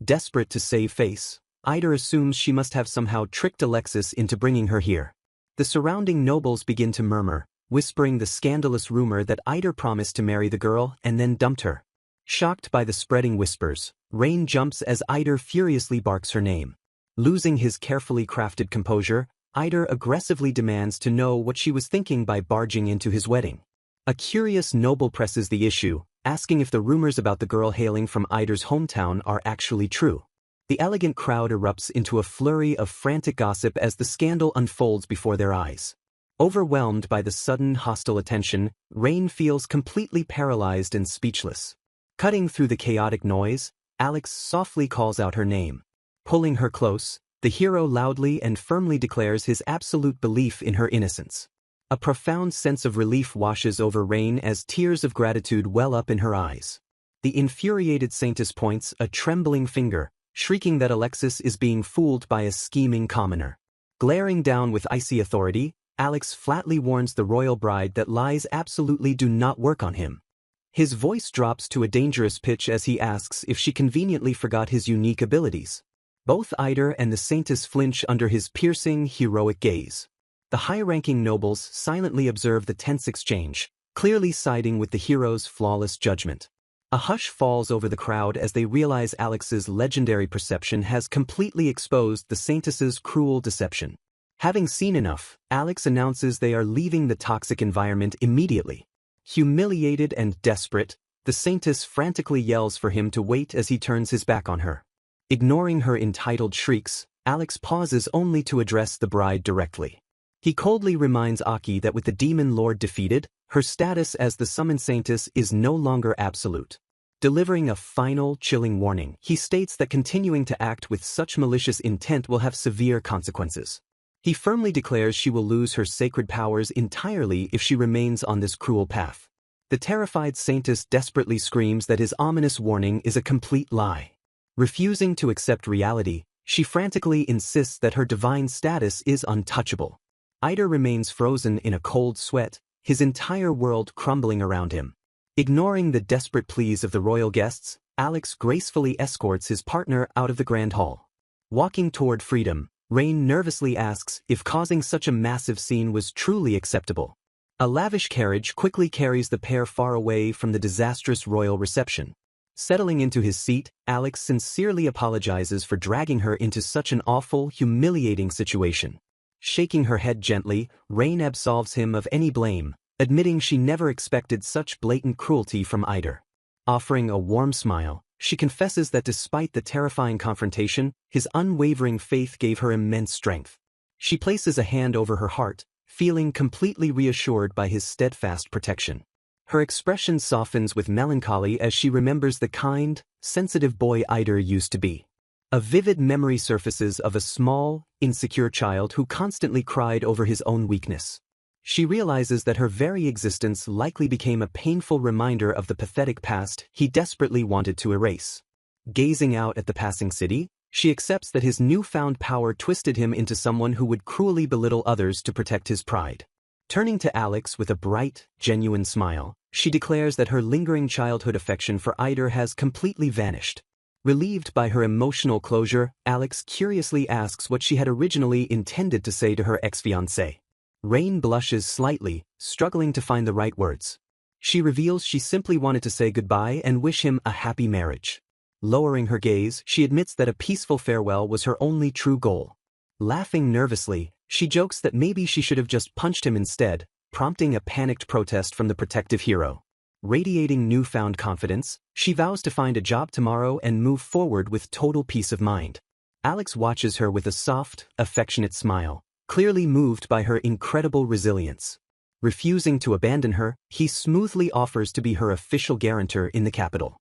[SPEAKER 1] Desperate to save face, Eider assumes she must have somehow tricked Alexis into bringing her here. The surrounding nobles begin to murmur, whispering the scandalous rumor that Eider promised to marry the girl and then dumped her. Shocked by the spreading whispers, Rane jumps as Eider furiously barks her name. Losing his carefully crafted composure, Eider aggressively demands to know what she was thinking by barging into his wedding. A curious noble presses the issue, asking if the rumors about the girl hailing from Eider's hometown are actually true. The elegant crowd erupts into a flurry of frantic gossip as the scandal unfolds before their eyes. Overwhelmed by the sudden hostile attention, Rane feels completely paralyzed and speechless. Cutting through the chaotic noise, Alex softly calls out her name. Pulling her close, the hero loudly and firmly declares his absolute belief in her innocence. A profound sense of relief washes over Rane as tears of gratitude well up in her eyes. The infuriated Saintess points a trembling finger, shrieking that Alexis is being fooled by a scheming commoner. Glaring down with icy authority, Alex flatly warns the royal bride that lies absolutely do not work on him. His voice drops to a dangerous pitch as he asks if she conveniently forgot his unique abilities. Both Eider and the Saintess flinch under his piercing, heroic gaze. The high-ranking nobles silently observe the tense exchange, clearly siding with the hero's flawless judgment. A hush falls over the crowd as they realize Alex's legendary perception has completely exposed the Saintess's cruel deception. Having seen enough, Alex announces they are leaving the toxic environment immediately. Humiliated and desperate, the Saintess frantically yells for him to wait as he turns his back on her. Ignoring her entitled shrieks, Alex pauses only to address the bride directly. He coldly reminds Aki that with the demon lord defeated, her status as the summoned Saintess is no longer absolute. Delivering a final, chilling warning, he states that continuing to act with such malicious intent will have severe consequences. He firmly declares she will lose her sacred powers entirely if she remains on this cruel path. The terrified Saintess desperately screams that his ominous warning is a complete lie. Refusing to accept reality, she frantically insists that her divine status is untouchable. Eider remains frozen in a cold sweat, his entire world crumbling around him. Ignoring the desperate pleas of the royal guests, Alex gracefully escorts his partner out of the grand hall. Walking toward freedom, Rane nervously asks if causing such a massive scene was truly acceptable. A lavish carriage quickly carries the pair far away from the disastrous royal reception. Settling into his seat, Alex sincerely apologizes for dragging her into such an awful, humiliating situation. Shaking her head gently, Rane absolves him of any blame, admitting she never expected such blatant cruelty from Eider. Offering a warm smile, she confesses that despite the terrifying confrontation, his unwavering faith gave her immense strength. She places a hand over her heart, feeling completely reassured by his steadfast protection. Her expression softens with melancholy as she remembers the kind, sensitive boy Eider used to be. A vivid memory surfaces of a small, insecure child who constantly cried over his own weakness. She realizes that her very existence likely became a painful reminder of the pathetic past he desperately wanted to erase. Gazing out at the passing city, she accepts that his newfound power twisted him into someone who would cruelly belittle others to protect his pride. Turning to Alex with a bright, genuine smile, she declares that her lingering childhood affection for Eider has completely vanished. Relieved by her emotional closure, Alex curiously asks what she had originally intended to say to her ex-fiancé. Rane blushes slightly, struggling to find the right words. She reveals she simply wanted to say goodbye and wish him a happy marriage. Lowering her gaze, she admits that a peaceful farewell was her only true goal. Laughing nervously, she jokes that maybe she should have just punched him instead, prompting a panicked protest from the protective hero. Radiating newfound confidence, she vows to find a job tomorrow and move forward with total peace of mind. Alex watches her with a soft, affectionate smile, clearly moved by her incredible resilience. Refusing to abandon her, he smoothly offers to be her official guarantor in the capital.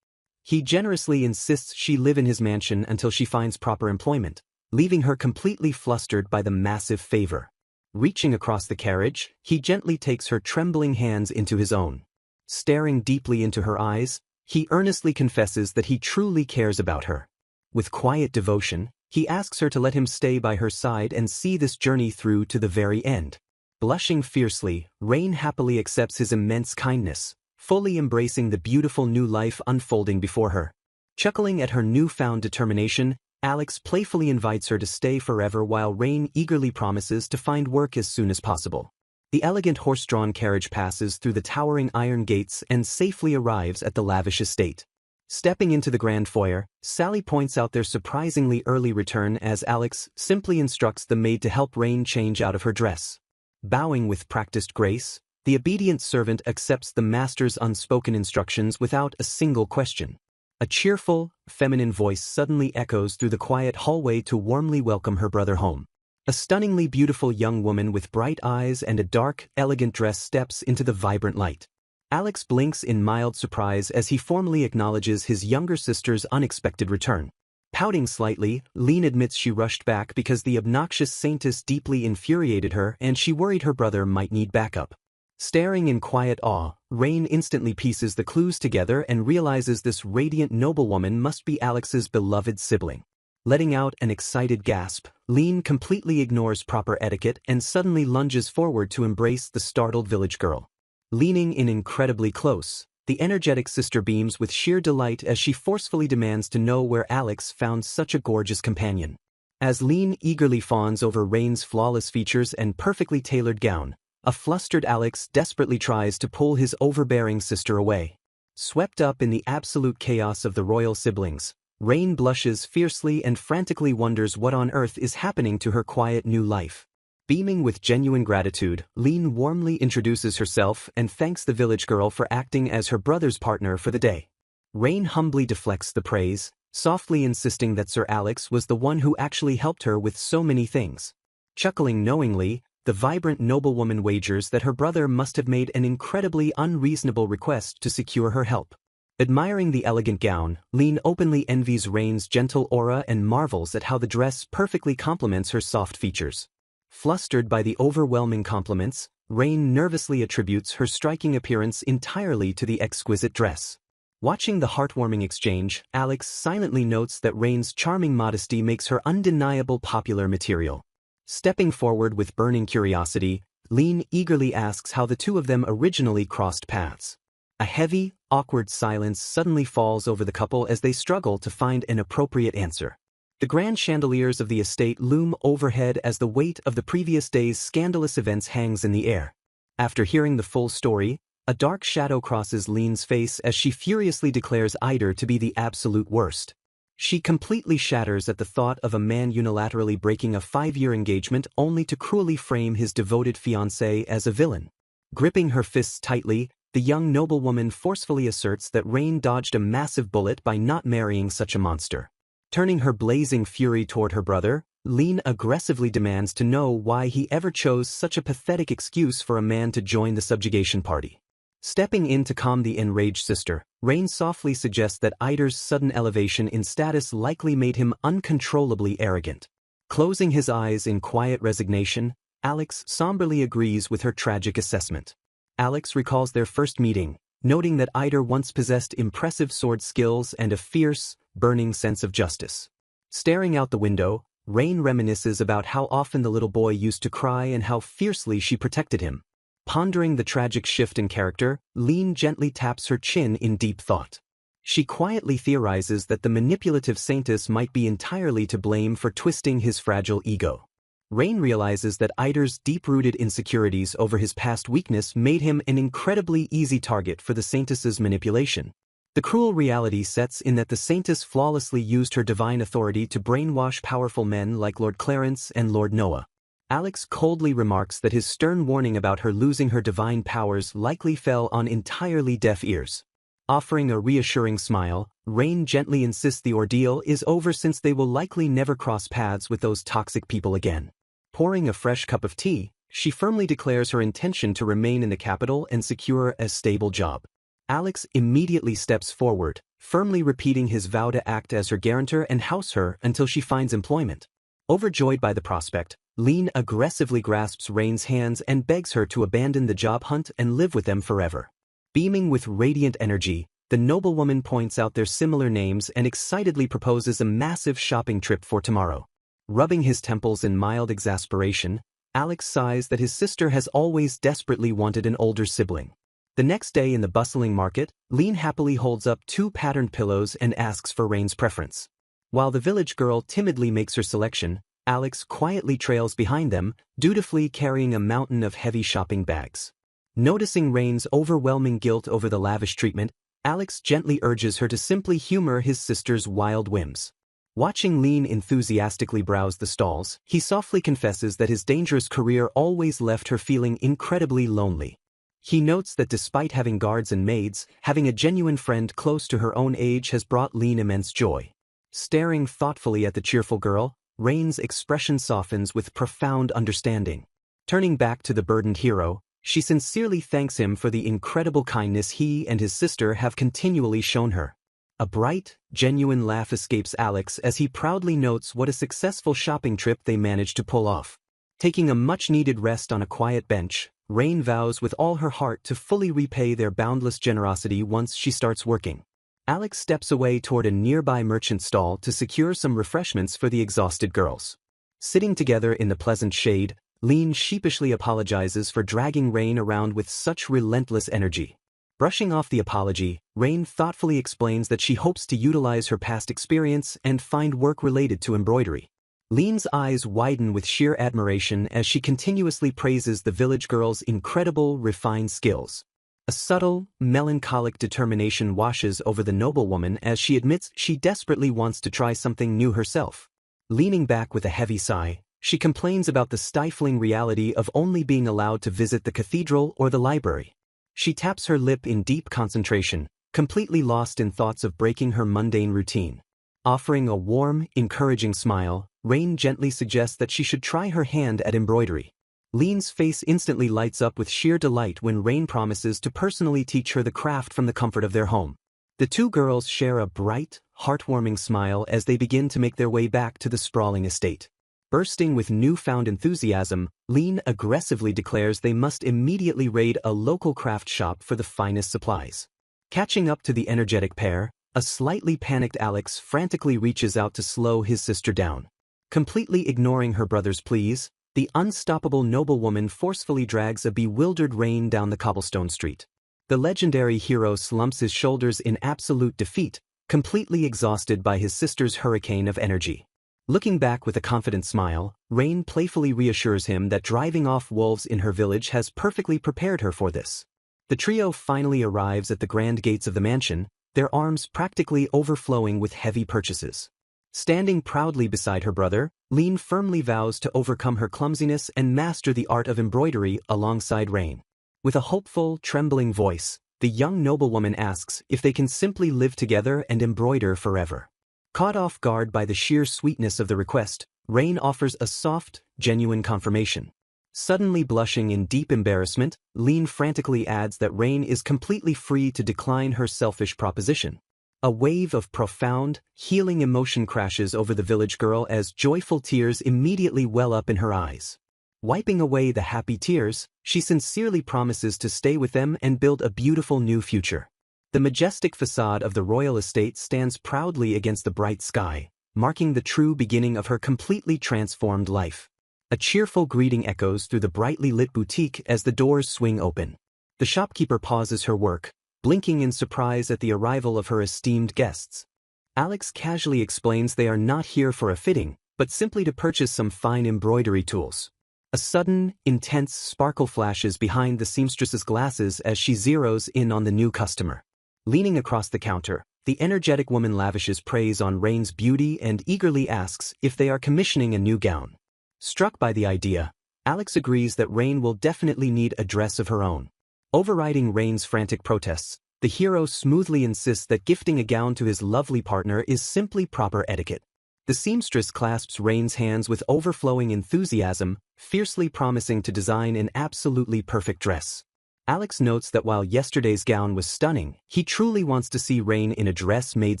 [SPEAKER 1] He generously insists she live in his mansion until she finds proper employment, leaving her completely flustered by the massive favor. Reaching across the carriage, he gently takes her trembling hands into his own. Staring deeply into her eyes, he earnestly confesses that he truly cares about her. With quiet devotion, he asks her to let him stay by her side and see this journey through to the very end. Blushing fiercely, Rane happily accepts his immense kindness, fully embracing the beautiful new life unfolding before her. Chuckling at her newfound determination, Alex playfully invites her to stay forever while Rane eagerly promises to find work as soon as possible. The elegant horse-drawn carriage passes through the towering iron gates and safely arrives at the lavish estate. Stepping into the grand foyer, Sally points out their surprisingly early return as Alex simply instructs the maid to help Rane change out of her dress. Bowing with practiced grace, the obedient servant accepts the master's unspoken instructions without a single question. A cheerful, feminine voice suddenly echoes through the quiet hallway to warmly welcome her brother home. A stunningly beautiful young woman with bright eyes and a dark, elegant dress steps into the vibrant light. Alex blinks in mild surprise as he formally acknowledges his younger sister's unexpected return. Pouting slightly, Rane admits she rushed back because the obnoxious Saintess deeply infuriated her and she worried her brother might need backup. Staring in quiet awe, Rane instantly pieces the clues together and realizes this radiant noblewoman must be Alex's beloved sibling. Letting out an excited gasp, Rane completely ignores proper etiquette and suddenly lunges forward to embrace the startled village girl. Leaning in incredibly close, the energetic sister beams with sheer delight as she forcefully demands to know where Alex found such a gorgeous companion. As Rane eagerly fawns over Rane's flawless features and perfectly tailored gown, a flustered Alex desperately tries to pull his overbearing sister away. Swept up in the absolute chaos of the royal siblings, Rane blushes fiercely and frantically wonders what on earth is happening to her quiet new life. Beaming with genuine gratitude, Rane warmly introduces herself and thanks the village girl for acting as her brother's partner for the day. Rane humbly deflects the praise, softly insisting that Sir Alex was the one who actually helped her with so many things. Chuckling knowingly, the vibrant noblewoman wagers that her brother must have made an incredibly unreasonable request to secure her help. Admiring the elegant gown, Rane openly envies Rane's gentle aura and marvels at how the dress perfectly complements her soft features. Flustered by the overwhelming compliments, Rane nervously attributes her striking appearance entirely to the exquisite dress. Watching the heartwarming exchange, Alex silently notes that Rane's charming modesty makes her undeniable popular material. Stepping forward with burning curiosity, Rane eagerly asks how the two of them originally crossed paths. A heavy, awkward silence suddenly falls over the couple as they struggle to find an appropriate answer. The grand chandeliers of the estate loom overhead as the weight of the previous day's scandalous events hangs in the air. After hearing the full story, a dark shadow crosses Rane's face as she furiously declares Eider to be the absolute worst. She completely shatters at the thought of a man unilaterally breaking a 5-year engagement only to cruelly frame his devoted fiancé as a villain. Gripping her fists tightly, the young noblewoman forcefully asserts that Rane dodged a massive bullet by not marrying such a monster. Turning her blazing fury toward her brother, Rane aggressively demands to know why he ever chose such a pathetic excuse for a man to join the subjugation party. Stepping in to calm the enraged sister, Rane softly suggests that Eider's sudden elevation in status likely made him uncontrollably arrogant. Closing his eyes in quiet resignation, Alex somberly agrees with her tragic assessment. Alex recalls their first meeting, noting that Eider once possessed impressive sword skills and a fierce, burning sense of justice. Staring out the window, Rane reminisces about how often the little boy used to cry and how fiercely she protected him. Pondering the tragic shift in character, Rane gently taps her chin in deep thought. She quietly theorizes that the manipulative Saintess might be entirely to blame for twisting his fragile ego. Rane realizes that Eider's deep-rooted insecurities over his past weakness made him an incredibly easy target for the Saintess's manipulation. The cruel reality sets in that the Saintess flawlessly used her divine authority to brainwash powerful men like Lord Clarence and Lord Noah. Alex coldly remarks that his stern warning about her losing her divine powers likely fell on entirely deaf ears. Offering a reassuring smile, Rane gently insists the ordeal is over since they will likely never cross paths with those toxic people again. Pouring a fresh cup of tea, she firmly declares her intention to remain in the capital and secure a stable job. Alex immediately steps forward, firmly repeating his vow to act as her guarantor and house her until she finds employment. Overjoyed by the prospect, Rane aggressively grasps Rane's hands and begs her to abandon the job hunt and live with them forever. Beaming with radiant energy, the noblewoman points out their similar names and excitedly proposes a massive shopping trip for tomorrow. Rubbing his temples in mild exasperation, Alex sighs that his sister has always desperately wanted an older sibling. The next day in the bustling market, Rane happily holds up 2 patterned pillows and asks for Rane's preference. While the village girl timidly makes her selection, Alex quietly trails behind them, dutifully carrying a mountain of heavy shopping bags. Noticing Rane's overwhelming guilt over the lavish treatment, Alex gently urges her to simply humor his sister's wild whims. Watching Rane enthusiastically browse the stalls, he softly confesses that his dangerous career always left her feeling incredibly lonely. He notes that despite having guards and maids, having a genuine friend close to her own age has brought Rane immense joy. Staring thoughtfully at the cheerful girl, Rane's expression softens with profound understanding. Turning back to the burdened hero, she sincerely thanks him for the incredible kindness he and his sister have continually shown her. A bright, genuine laugh escapes Alex as he proudly notes what a successful shopping trip they managed to pull off. Taking a much-needed rest on a quiet bench, Rane vows with all her heart to fully repay their boundless generosity once she starts working. Alex steps away toward a nearby merchant stall to secure some refreshments for the exhausted girls. Sitting together in the pleasant shade, Rane sheepishly apologizes for dragging Rane around with such relentless energy. Brushing off the apology, Rane thoughtfully explains that she hopes to utilize her past experience and find work related to embroidery. Rane's eyes widen with sheer admiration as she continuously praises the village girl's incredible, refined skills. A subtle, melancholic determination washes over the noblewoman as she admits she desperately wants to try something new herself. Leaning back with a heavy sigh, she complains about the stifling reality of only being allowed to visit the cathedral or the library. She taps her lip in deep concentration, completely lost in thoughts of breaking her mundane routine. Offering a warm, encouraging smile, Rane gently suggests that she should try her hand at embroidery. Rane's face instantly lights up with sheer delight when Rane promises to personally teach her the craft from the comfort of their home. The two girls share a bright, heartwarming smile as they begin to make their way back to the sprawling estate. Bursting with newfound enthusiasm, Rane aggressively declares they must immediately raid a local craft shop for the finest supplies. Catching up to the energetic pair, a slightly panicked Alex frantically reaches out to slow his sister down. Completely ignoring her brother's pleas, the unstoppable noblewoman forcefully drags a bewildered Rane down the cobblestone street. The legendary hero slumps his shoulders in absolute defeat, completely exhausted by his sister's hurricane of energy. Looking back with a confident smile, Rane playfully reassures him that driving off wolves in her village has perfectly prepared her for this. The trio finally arrives at the grand gates of the mansion, their arms practically overflowing with heavy purchases. Standing proudly beside her brother, Rane firmly vows to overcome her clumsiness and master the art of embroidery alongside Rane. With a hopeful, trembling voice, the young noblewoman asks if they can simply live together and embroider forever. Caught off guard by the sheer sweetness of the request, Rane offers a soft, genuine confirmation. Suddenly blushing in deep embarrassment, Rane frantically adds that Rane is completely free to decline her selfish proposition. A wave of profound, healing emotion crashes over the village girl as joyful tears immediately well up in her eyes. Wiping away the happy tears, she sincerely promises to stay with them and build a beautiful new future. The majestic facade of the royal estate stands proudly against the bright sky, marking the true beginning of her completely transformed life. A cheerful greeting echoes through the brightly lit boutique as the doors swing open. The shopkeeper pauses her work, blinking in surprise at the arrival of her esteemed guests. Alex casually explains they are not here for a fitting, but simply to purchase some fine embroidery tools. A sudden, intense sparkle flashes behind the seamstress's glasses as she zeroes in on the new customer. Leaning across the counter, the energetic woman lavishes praise on Rane's beauty and eagerly asks if they are commissioning a new gown. Struck by the idea, Alex agrees that Rane will definitely need a dress of her own. Overriding Rane's frantic protests, the hero smoothly insists that gifting a gown to his lovely partner is simply proper etiquette. The seamstress clasps Rane's hands with overflowing enthusiasm, fiercely promising to design an absolutely perfect dress. Alex notes that while yesterday's gown was stunning, he truly wants to see Rane in a dress made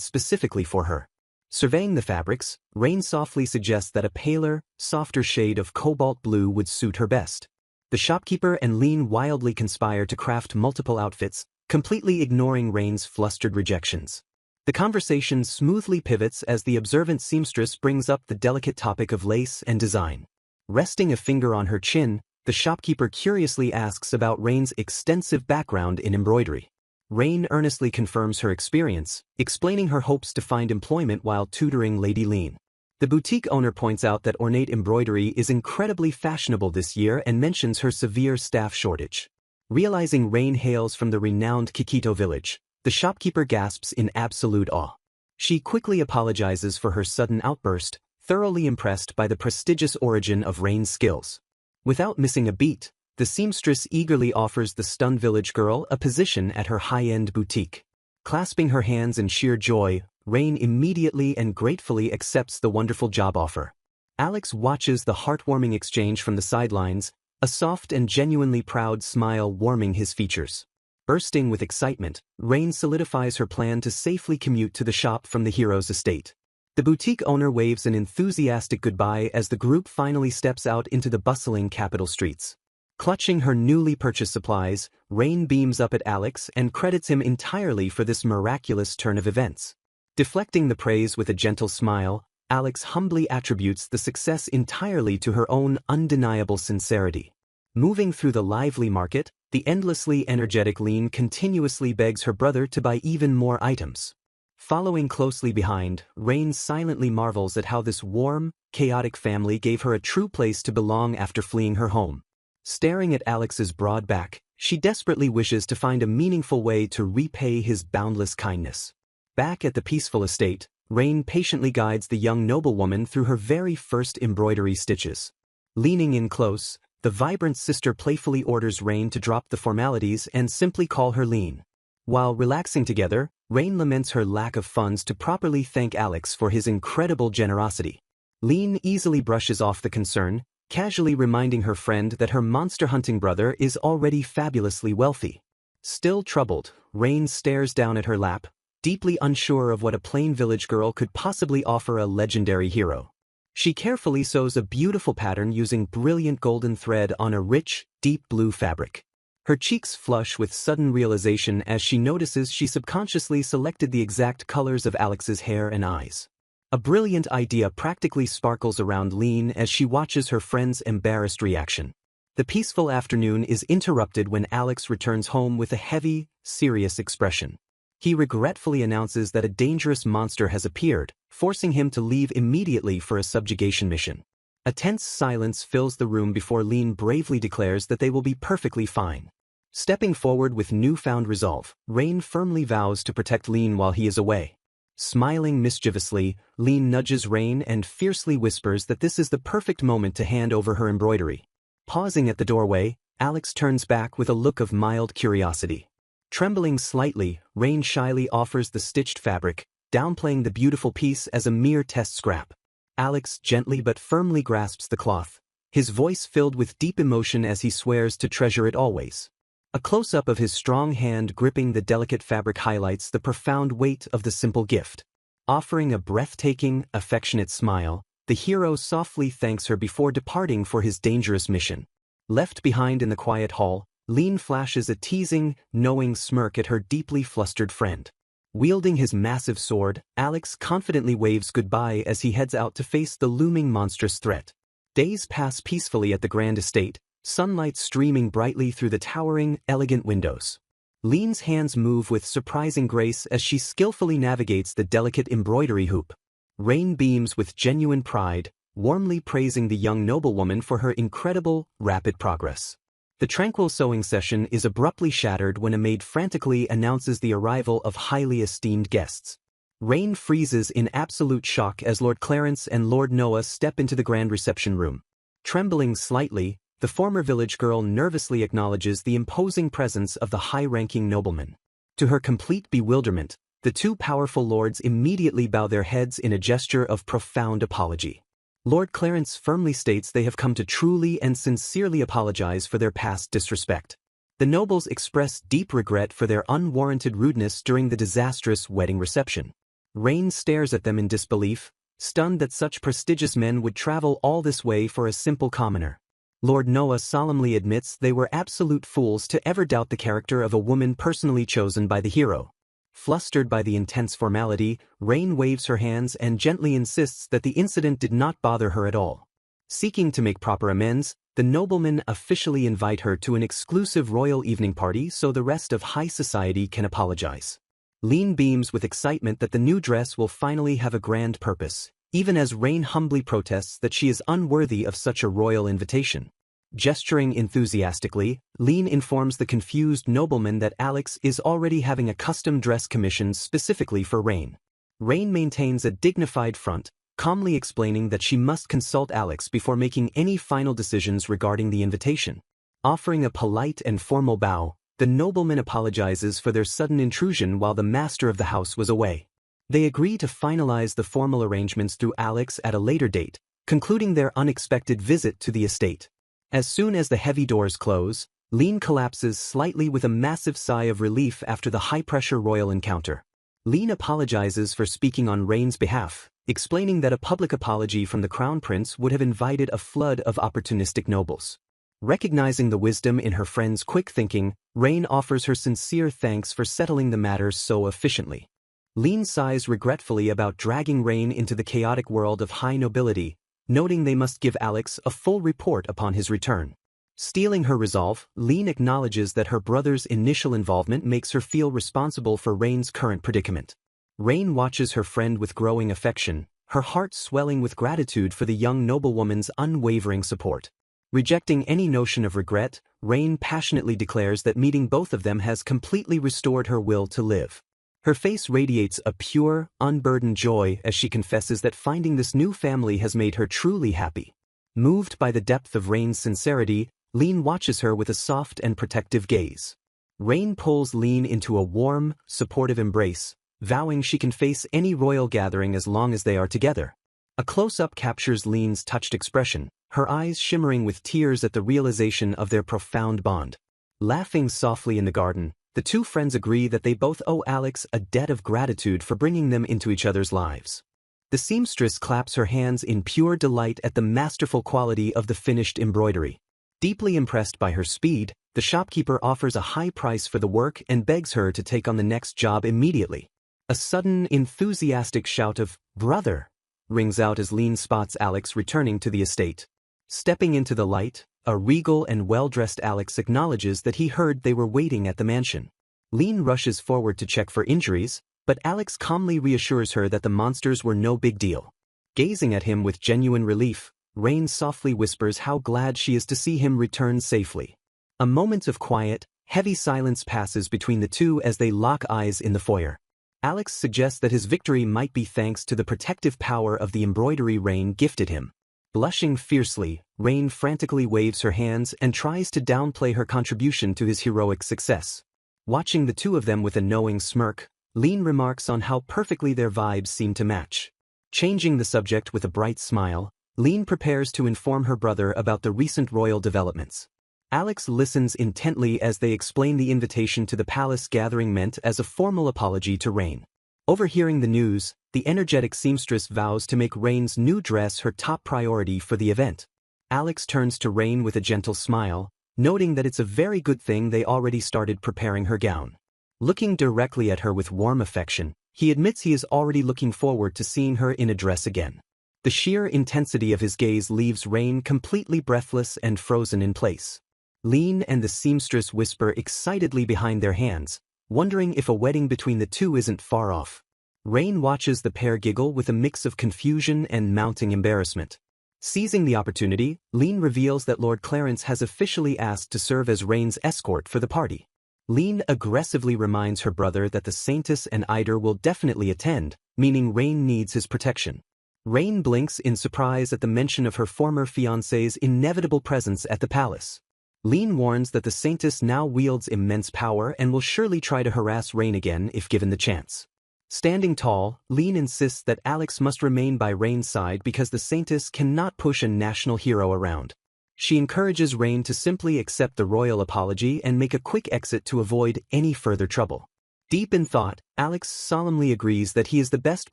[SPEAKER 1] specifically for her. Surveying the fabrics, Rane softly suggests that a paler, softer shade of cobalt blue would suit her best. The shopkeeper and Rane wildly conspire to craft multiple outfits, completely ignoring Rane's flustered rejections. The conversation smoothly pivots as the observant seamstress brings up the delicate topic of lace and design. Resting a finger on her chin, the shopkeeper curiously asks about Rane's extensive background in embroidery. Rane earnestly confirms her experience, explaining her hopes to find employment while tutoring Lady Rane. The boutique owner points out that ornate embroidery is incredibly fashionable this year and mentions her severe staff shortage. Realizing Rane hails from the renowned Kikito village, The shopkeeper gasps in absolute awe. She quickly apologizes for her sudden outburst, thoroughly impressed by the prestigious origin of Rane's skills. Without missing a beat, the seamstress eagerly offers the stunned village girl a position at her high-end boutique. Clasping her hands in sheer joy, Rane immediately and gratefully accepts the wonderful job offer. Alex watches the heartwarming exchange from the sidelines, a soft and genuinely proud smile warming his features. Bursting with excitement, Rane solidifies her plan to safely commute to the shop from the hero's estate. The boutique owner waves an enthusiastic goodbye as the group finally steps out into the bustling capital streets. Clutching her newly purchased supplies, Rane beams up at Alex and credits him entirely for this miraculous turn of events. Deflecting the praise with a gentle smile, Alex humbly attributes the success entirely to her own undeniable sincerity. Moving through the lively market, the endlessly energetic Rane continuously begs her brother to buy even more items. Following closely behind, Rane silently marvels at how this warm, chaotic family gave her a true place to belong after fleeing her home. Staring at Alex's broad back, she desperately wishes to find a meaningful way to repay his boundless kindness. Back at the peaceful estate, Rane patiently guides the young noblewoman through her very first embroidery stitches. Leaning in close, the vibrant sister playfully orders Rane to drop the formalities and simply call her Rane. While relaxing together, Rane laments her lack of funds to properly thank Alex for his incredible generosity. Rane easily brushes off the concern, casually reminding her friend that her monster-hunting brother is already fabulously wealthy. Still troubled, Rane stares down at her lap, deeply unsure of what a plain village girl could possibly offer a legendary hero. She carefully sews a beautiful pattern using brilliant golden thread on a rich, deep blue fabric. Her cheeks flush with sudden realization as she notices she subconsciously selected the exact colors of Alex's hair and eyes. A brilliant idea practically sparkles around Rane as she watches her friend's embarrassed reaction. The peaceful afternoon is interrupted when Alex returns home with a heavy, serious expression. He regretfully announces that a dangerous monster has appeared, forcing him to leave immediately for a subjugation mission. A tense silence fills the room before Rane bravely declares that they will be perfectly fine. Stepping forward with newfound resolve, Rane firmly vows to protect Rane while he is away. Smiling mischievously, Rane nudges Rane and fiercely whispers that this is the perfect moment to hand over her embroidery. Pausing at the doorway, Alex turns back with a look of mild curiosity. Trembling slightly, Rane shyly offers the stitched fabric, downplaying the beautiful piece as a mere test scrap. Alex gently but firmly grasps the cloth, his voice filled with deep emotion as he swears to treasure it always. A close-up of his strong hand gripping the delicate fabric highlights the profound weight of the simple gift. Offering a breathtaking, affectionate smile, the hero softly thanks her before departing for his dangerous mission. Left behind in the quiet hall, Rane flashes a teasing, knowing smirk at her deeply flustered friend. Wielding his massive sword, Alex confidently waves goodbye as he heads out to face the looming monstrous threat. Days pass peacefully at the grand estate, sunlight streaming brightly through the towering, elegant windows. Rane's hands move with surprising grace as she skillfully navigates the delicate embroidery hoop. Rane beams with genuine pride, warmly praising the young noblewoman for her incredible, rapid progress. The tranquil sewing session is abruptly shattered when a maid frantically announces the arrival of highly esteemed guests. Rane freezes in absolute shock as Lord Clarence and Lord Noah step into the grand reception room. Trembling slightly, the former village girl nervously acknowledges the imposing presence of the high-ranking nobleman. To her complete bewilderment, the two powerful lords immediately bow their heads in a gesture of profound apology. Lord Clarence firmly states they have come to truly and sincerely apologize for their past disrespect. The nobles express deep regret for their unwarranted rudeness during the disastrous wedding reception. Rane stares at them in disbelief, stunned that such prestigious men would travel all this way for a simple commoner. Lord Noah solemnly admits they were absolute fools to ever doubt the character of a woman personally chosen by the hero. Flustered by the intense formality, Rane waves her hands and gently insists that the incident did not bother her at all. Seeking to make proper amends, the noblemen officially invite her to an exclusive royal evening party so the rest of high society can apologize. Rane beams with excitement that the new dress will finally have a grand purpose, even as Rane humbly protests that she is unworthy of such a royal invitation. Gesturing enthusiastically, Rane informs the confused nobleman that Alex is already having a custom dress commissioned specifically for Rane. Rane maintains a dignified front, calmly explaining that she must consult Alex before making any final decisions regarding the invitation. Offering a polite and formal bow, the nobleman apologizes for their sudden intrusion while the master of the house was away. They agree to finalize the formal arrangements through Alex at a later date, concluding their unexpected visit to the estate. As soon as the heavy doors close, Rane collapses slightly with a massive sigh of relief after the high-pressure royal encounter. Rane apologizes for speaking on Rane's behalf, explaining that a public apology from the crown prince would have invited a flood of opportunistic nobles. Recognizing the wisdom in her friend's quick thinking, Rane offers her sincere thanks for settling the matter so efficiently. Rane sighs regretfully about dragging Rane into the chaotic world of high nobility, noting they must give Alex a full report upon his return. Steeling her resolve, Rane acknowledges that her brother's initial involvement makes her feel responsible for Rane's current predicament. Rane watches her friend with growing affection, her heart swelling with gratitude for the young noblewoman's unwavering support. Rejecting any notion of regret, Rane passionately declares that meeting both of them has completely restored her will to live. Her face radiates a pure, unburdened joy as she confesses that finding this new family has made her truly happy. Moved by the depth of Rane's sincerity, Rane watches her with a soft and protective gaze. Rane pulls Rane into a warm, supportive embrace, vowing she can face any royal gathering as long as they are together. A close-up captures Rane's touched expression, her eyes shimmering with tears at the realization of their profound bond. Laughing softly in the garden, the two friends agree that they both owe Alex a debt of gratitude for bringing them into each other's lives. The seamstress claps her hands in pure delight at the masterful quality of the finished embroidery. Deeply impressed by her speed, the shopkeeper offers a high price for the work and begs her to take on the next job immediately. A sudden, enthusiastic shout of "Brother!" rings out as Rane spots Alex returning to the estate. Stepping into the light, a regal and well-dressed Alex acknowledges that he heard they were waiting at the mansion. Rane rushes forward to check for injuries, but Alex calmly reassures her that the monsters were no big deal. Gazing at him with genuine relief, Rane softly whispers how glad she is to see him return safely. A moment of quiet, heavy silence passes between the two as they lock eyes in the foyer. Alex suggests that his victory might be thanks to the protective power of the embroidery Rane gifted him. Blushing fiercely, Rane frantically waves her hands and tries to downplay her contribution to his heroic success. Watching the two of them with a knowing smirk, Rane remarks on how perfectly their vibes seem to match. Changing the subject with a bright smile, Rane prepares to inform her brother about the recent royal developments. Alex listens intently as they explain the invitation to the palace gathering meant as a formal apology to Rane. Overhearing the news, the energetic seamstress vows to make Rane's new dress her top priority for the event. Alex turns to Rane with a gentle smile, noting that it's a very good thing they already started preparing her gown. Looking directly at her with warm affection, he admits he is already looking forward to seeing her in a dress again. The sheer intensity of his gaze leaves Rane completely breathless and frozen in place. Rane and the seamstress whisper excitedly behind their hands, wondering if a wedding between the two isn't far off. Rane watches the pair giggle with a mix of confusion and mounting embarrassment. Seizing the opportunity, Rane reveals that Lord Clarence has officially asked to serve as Rane's escort for the party. Rane aggressively reminds her brother that the Saintess and Eider will definitely attend, meaning Rane needs his protection. Rane blinks in surprise at the mention of her former fiancé's inevitable presence at the palace. Rane warns that the Saintess now wields immense power and will surely try to harass Rane again if given the chance. Standing tall, Rane insists that Alex must remain by Rane's side because the Saintess cannot push a national hero around. She encourages Rane to simply accept the royal apology and make a quick exit to avoid any further trouble. Deep in thought, Alex solemnly agrees that he is the best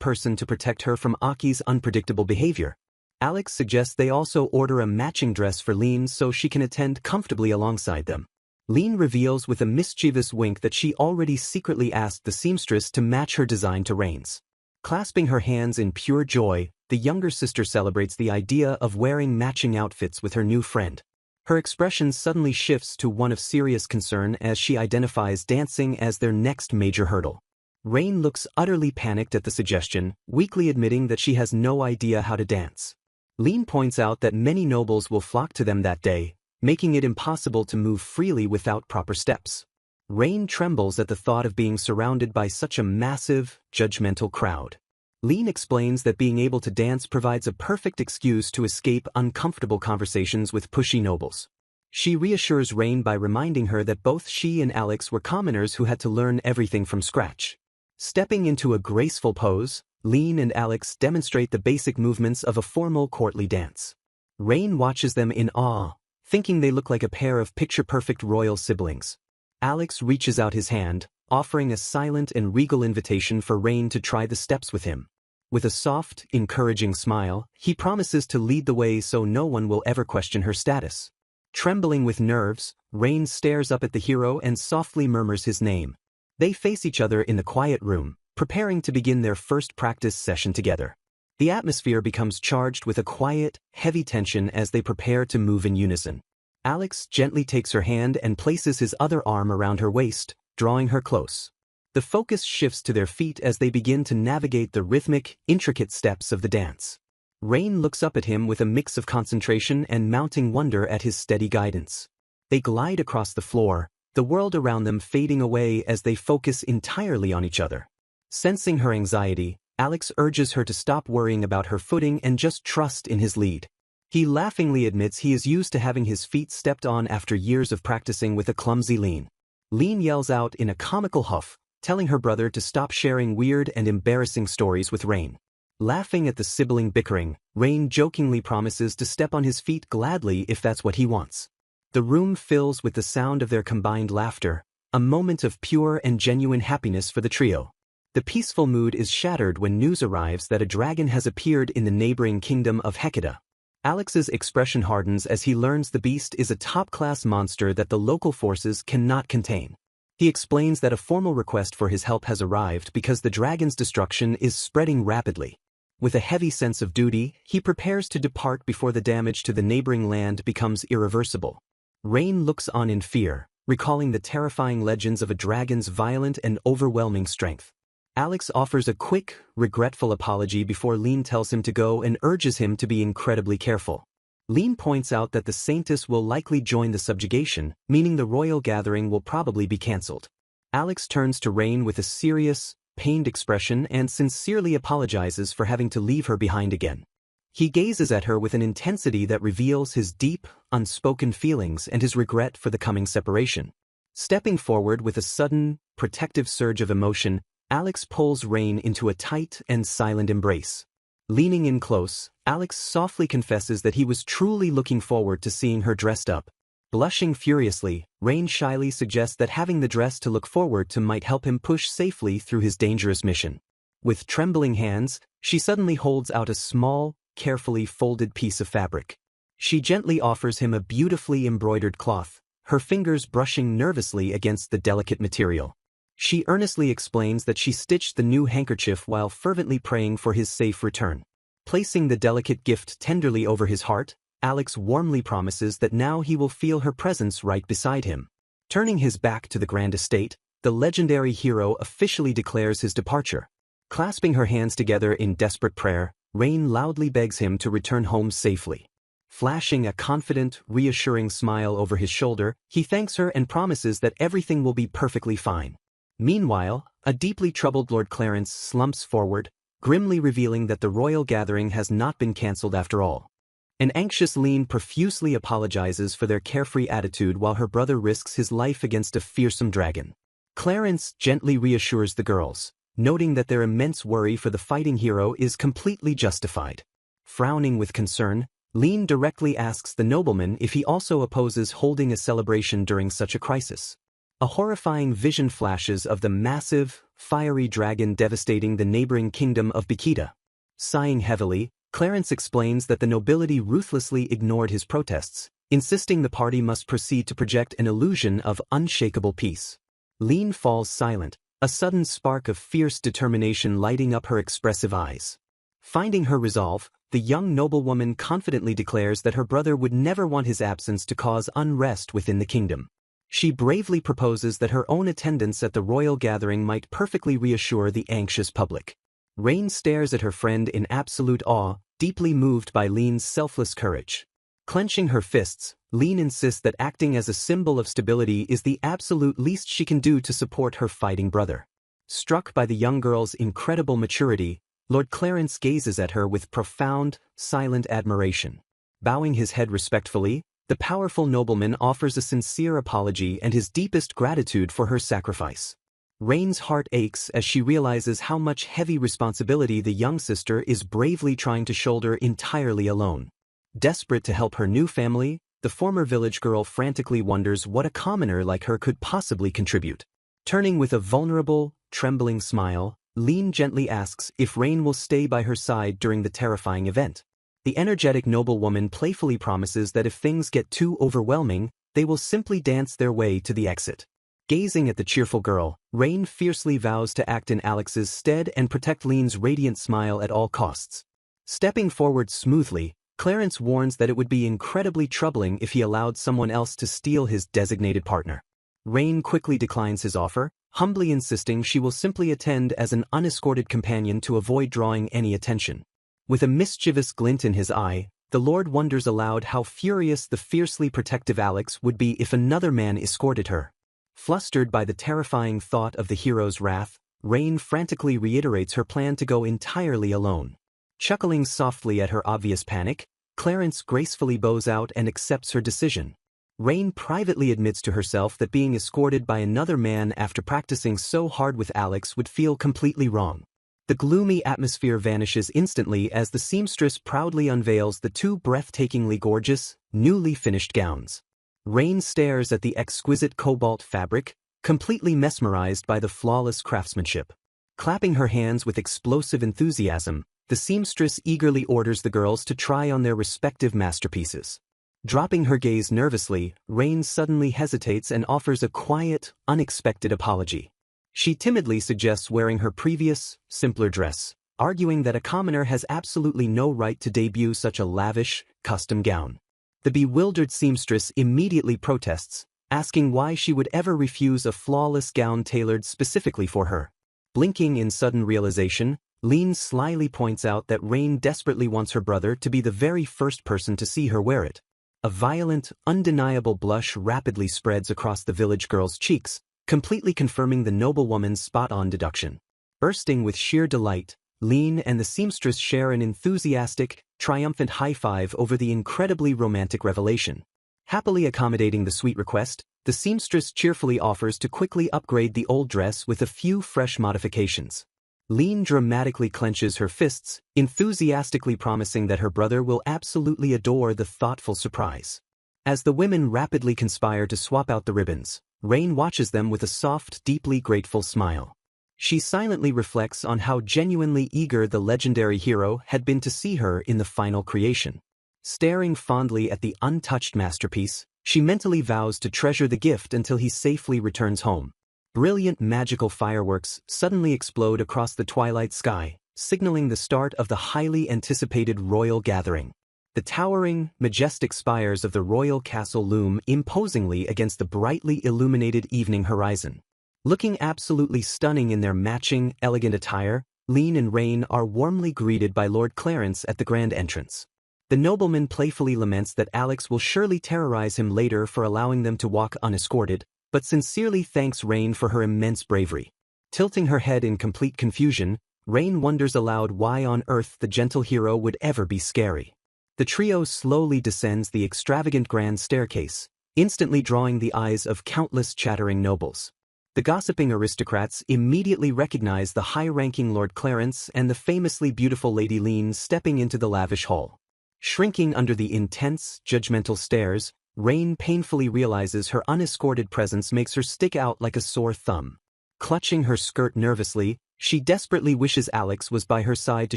[SPEAKER 1] person to protect her from Aki's unpredictable behavior. Alex suggests they also order a matching dress for Rane so she can attend comfortably alongside them. Rane reveals with a mischievous wink that she already secretly asked the seamstress to match her design to Rane's. Clasping her hands in pure joy, the younger sister celebrates the idea of wearing matching outfits with her new friend. Her expression suddenly shifts to one of serious concern as she identifies dancing as their next major hurdle. Rane looks utterly panicked at the suggestion, weakly admitting that she has no idea how to dance. Rane points out that many nobles will flock to them that day, making it impossible to move freely without proper steps. Rane trembles at the thought of being surrounded by such a massive, judgmental crowd. Lean explains that being able to dance provides a perfect excuse to escape uncomfortable conversations with pushy nobles. She reassures Rane by reminding her that both she and Alex were commoners who had to learn everything from scratch. Stepping into a graceful pose, Lean and Alex demonstrate the basic movements of a formal courtly dance. Rane watches them in awe, thinking they look like a pair of picture-perfect royal siblings. Alex reaches out his hand, offering a silent and regal invitation for Rane to try the steps with him. With a soft, encouraging smile, he promises to lead the way so no one will ever question her status. Trembling with nerves, Rane stares up at the hero and softly murmurs his name. They face each other in the quiet room, preparing to begin their first practice session together. The atmosphere becomes charged with a quiet, heavy tension as they prepare to move in unison. Alex gently takes her hand and places his other arm around her waist, drawing her close. The focus shifts to their feet as they begin to navigate the rhythmic, intricate steps of the dance. Rane looks up at him with a mix of concentration and mounting wonder at his steady guidance. They glide across the floor, the world around them fading away as they focus entirely on each other. Sensing her anxiety, Alex urges her to stop worrying about her footing and just trust in his lead. He laughingly admits he is used to having his feet stepped on after years of practicing with a clumsy Lean. Lean yells out in a comical huff, telling her brother to stop sharing weird and embarrassing stories with Rane. Laughing at the sibling bickering, Rane jokingly promises to step on his feet gladly if that's what he wants. The room fills with the sound of their combined laughter, a moment of pure and genuine happiness for the trio. The peaceful mood is shattered when news arrives that a dragon has appeared in the neighboring kingdom of Hecate. Alex's expression hardens as he learns the beast is a top-class monster that the local forces cannot contain. He explains that a formal request for his help has arrived because the dragon's destruction is spreading rapidly. With a heavy sense of duty, he prepares to depart before the damage to the neighboring land becomes irreversible. Rane looks on in fear, recalling the terrifying legends of a dragon's violent and overwhelming strength. Alex offers a quick, regretful apology before Lean tells him to go and urges him to be incredibly careful. Lean points out that the Saintess will likely join the subjugation, meaning the royal gathering will probably be cancelled. Alex turns to Rane with a serious, pained expression and sincerely apologizes for having to leave her behind again. He gazes at her with an intensity that reveals his deep, unspoken feelings and his regret for the coming separation. Stepping forward with a sudden, protective surge of emotion, Alex pulls Rane into a tight and silent embrace. Leaning in close, Alex softly confesses that he was truly looking forward to seeing her dressed up. Blushing furiously, Rane shyly suggests that having the dress to look forward to might help him push safely through his dangerous mission. With trembling hands, she suddenly holds out a small, carefully folded piece of fabric. She gently offers him a beautifully embroidered cloth, her fingers brushing nervously against the delicate material. She earnestly explains that she stitched the new handkerchief while fervently praying for his safe return. Placing the delicate gift tenderly over his heart, Alex warmly promises that now he will feel her presence right beside him. Turning his back to the grand estate, the legendary hero officially declares his departure. Clasping her hands together in desperate prayer, Rane loudly begs him to return home safely. Flashing a confident, reassuring smile over his shoulder, he thanks her and promises that everything will be perfectly fine. Meanwhile, a deeply troubled Lord Clarence slumps forward, grimly revealing that the royal gathering has not been cancelled after all. An anxious Lean profusely apologizes for their carefree attitude while her brother risks his life against a fearsome dragon. Clarence gently reassures the girls, noting that their immense worry for the fighting hero is completely justified. Frowning with concern, Lean directly asks the nobleman if he also opposes holding a celebration during such a crisis. A horrifying vision flashes of the massive, fiery dragon devastating the neighboring kingdom of Bikita. Sighing heavily, Clarence explains that the nobility ruthlessly ignored his protests, insisting the party must proceed to project an illusion of unshakable peace. Lean falls silent, a sudden spark of fierce determination lighting up her expressive eyes. Finding her resolve, the young noblewoman confidently declares that her brother would never want his absence to cause unrest within the kingdom. She bravely proposes that her own attendance at the royal gathering might perfectly reassure the anxious public. Rane stares at her friend in absolute awe, deeply moved by Lean's selfless courage. Clenching her fists, Rane insists that acting as a symbol of stability is the absolute least she can do to support her fighting brother. Struck by the young girl's incredible maturity, Lord Clarence gazes at her with profound, silent admiration. Bowing his head respectfully, the powerful nobleman offers a sincere apology and his deepest gratitude for her sacrifice. Rane's heart aches as she realizes how much heavy responsibility the young sister is bravely trying to shoulder entirely alone. Desperate to help her new family, the former village girl frantically wonders what a commoner like her could possibly contribute. Turning with a vulnerable, trembling smile, Rane gently asks if Rane will stay by her side during the terrifying event. The energetic noblewoman playfully promises that if things get too overwhelming, they will simply dance their way to the exit. Gazing at the cheerful girl, Rane fiercely vows to act in Alex's stead and protect Rane's radiant smile at all costs. Stepping forward smoothly, Clarence warns that it would be incredibly troubling if he allowed someone else to steal his designated partner. Rane quickly declines his offer, humbly insisting she will simply attend as an unescorted companion to avoid drawing any attention. With a mischievous glint in his eye, the Lord wonders aloud how furious the fiercely protective Alex would be if another man escorted her. Flustered by the terrifying thought of the hero's wrath, Rane frantically reiterates her plan to go entirely alone. Chuckling softly at her obvious panic, Clarence gracefully bows out and accepts her decision. Rane privately admits to herself that being escorted by another man after practicing so hard with Alex would feel completely wrong. The gloomy atmosphere vanishes instantly as the seamstress proudly unveils the two breathtakingly gorgeous, newly finished gowns. Rane stares at the exquisite cobalt fabric, completely mesmerized by the flawless craftsmanship. Clapping her hands with explosive enthusiasm, the seamstress eagerly orders the girls to try on their respective masterpieces. Dropping her gaze nervously, Rane suddenly hesitates and offers a quiet, unexpected apology. She timidly suggests wearing her previous, simpler dress, arguing that a commoner has absolutely no right to debut such a lavish, custom gown. The bewildered seamstress immediately protests, asking why she would ever refuse a flawless gown tailored specifically for her. Blinking in sudden realization, Rane slyly points out that Rane desperately wants her brother to be the very first person to see her wear it. A violent, undeniable blush rapidly spreads across the village girl's cheeks, completely confirming the noblewoman's spot-on deduction. Bursting with sheer delight, Rane and the seamstress share an enthusiastic, triumphant high-five over the incredibly romantic revelation. Happily accommodating the sweet request, the seamstress cheerfully offers to quickly upgrade the old dress with a few fresh modifications. Rane dramatically clenches her fists, enthusiastically promising that her brother will absolutely adore the thoughtful surprise. As the women rapidly conspire to swap out the ribbons, Rane watches them with a soft, deeply grateful smile. She silently reflects on how genuinely eager the legendary hero had been to see her in the final creation. Staring fondly at the untouched masterpiece, she mentally vows to treasure the gift until he safely returns home. Brilliant magical fireworks suddenly explode across the twilight sky, signaling the start of the highly anticipated royal gathering. The towering, majestic spires of the royal castle loom imposingly against the brightly illuminated evening horizon. Looking absolutely stunning in their matching, elegant attire, Rane and Rane are warmly greeted by Lord Clarence at the grand entrance. The nobleman playfully laments that Alex will surely terrorize him later for allowing them to walk unescorted, but sincerely thanks Rane for her immense bravery. Tilting her head in complete confusion, Rane wonders aloud why on earth the gentle hero would ever be scary. The trio slowly descends the extravagant grand staircase, instantly drawing the eyes of countless chattering nobles. The gossiping aristocrats immediately recognize the high-ranking Lord Clarence and the famously beautiful Lady Rane stepping into the lavish hall. Shrinking under the intense, judgmental stares, Rane painfully realizes her unescorted presence makes her stick out like a sore thumb. Clutching her skirt nervously, she desperately wishes Alex was by her side to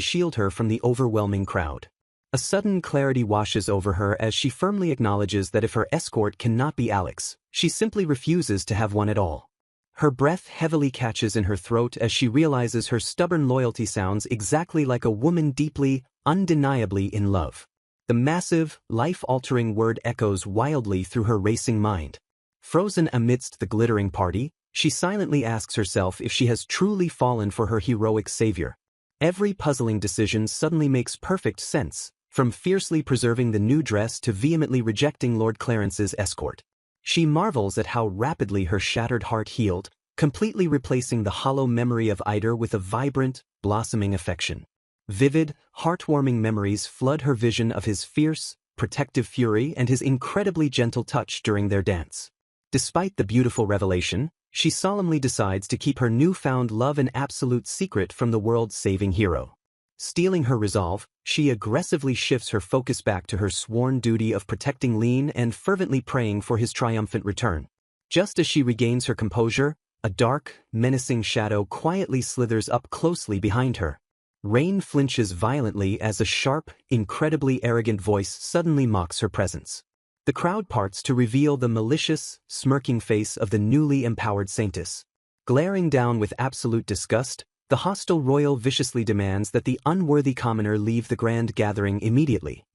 [SPEAKER 1] shield her from the overwhelming crowd. A sudden clarity washes over her as she firmly acknowledges that if her escort cannot be Alex, she simply refuses to have one at all. Her breath heavily catches in her throat as she realizes her stubborn loyalty sounds exactly like a woman deeply, undeniably in love. The massive, life-altering word echoes wildly through her racing mind. Frozen amidst the glittering party, she silently asks herself if she has truly fallen for her heroic savior. Every puzzling decision suddenly makes perfect sense, from fiercely preserving the new dress to vehemently rejecting Lord Clarence's escort. She marvels at how rapidly her shattered heart healed, completely replacing the hollow memory of Eider with a vibrant, blossoming affection. Vivid, heartwarming memories flood her vision of his fierce, protective fury and his incredibly gentle touch during their dance. Despite the beautiful revelation, she solemnly decides to keep her newfound love an absolute secret from the world-saving hero. Steeling her resolve, she aggressively shifts her focus back to her sworn duty of protecting Rane and fervently praying for his triumphant return. Just as she regains her composure, a dark, menacing shadow quietly slithers up closely behind her. Rane flinches violently as a sharp, incredibly arrogant voice suddenly mocks her presence. The crowd parts to reveal the malicious, smirking face of the newly empowered Saintess. Glaring down with absolute disgust, the hostile royal viciously demands that the unworthy commoner leave the grand gathering immediately.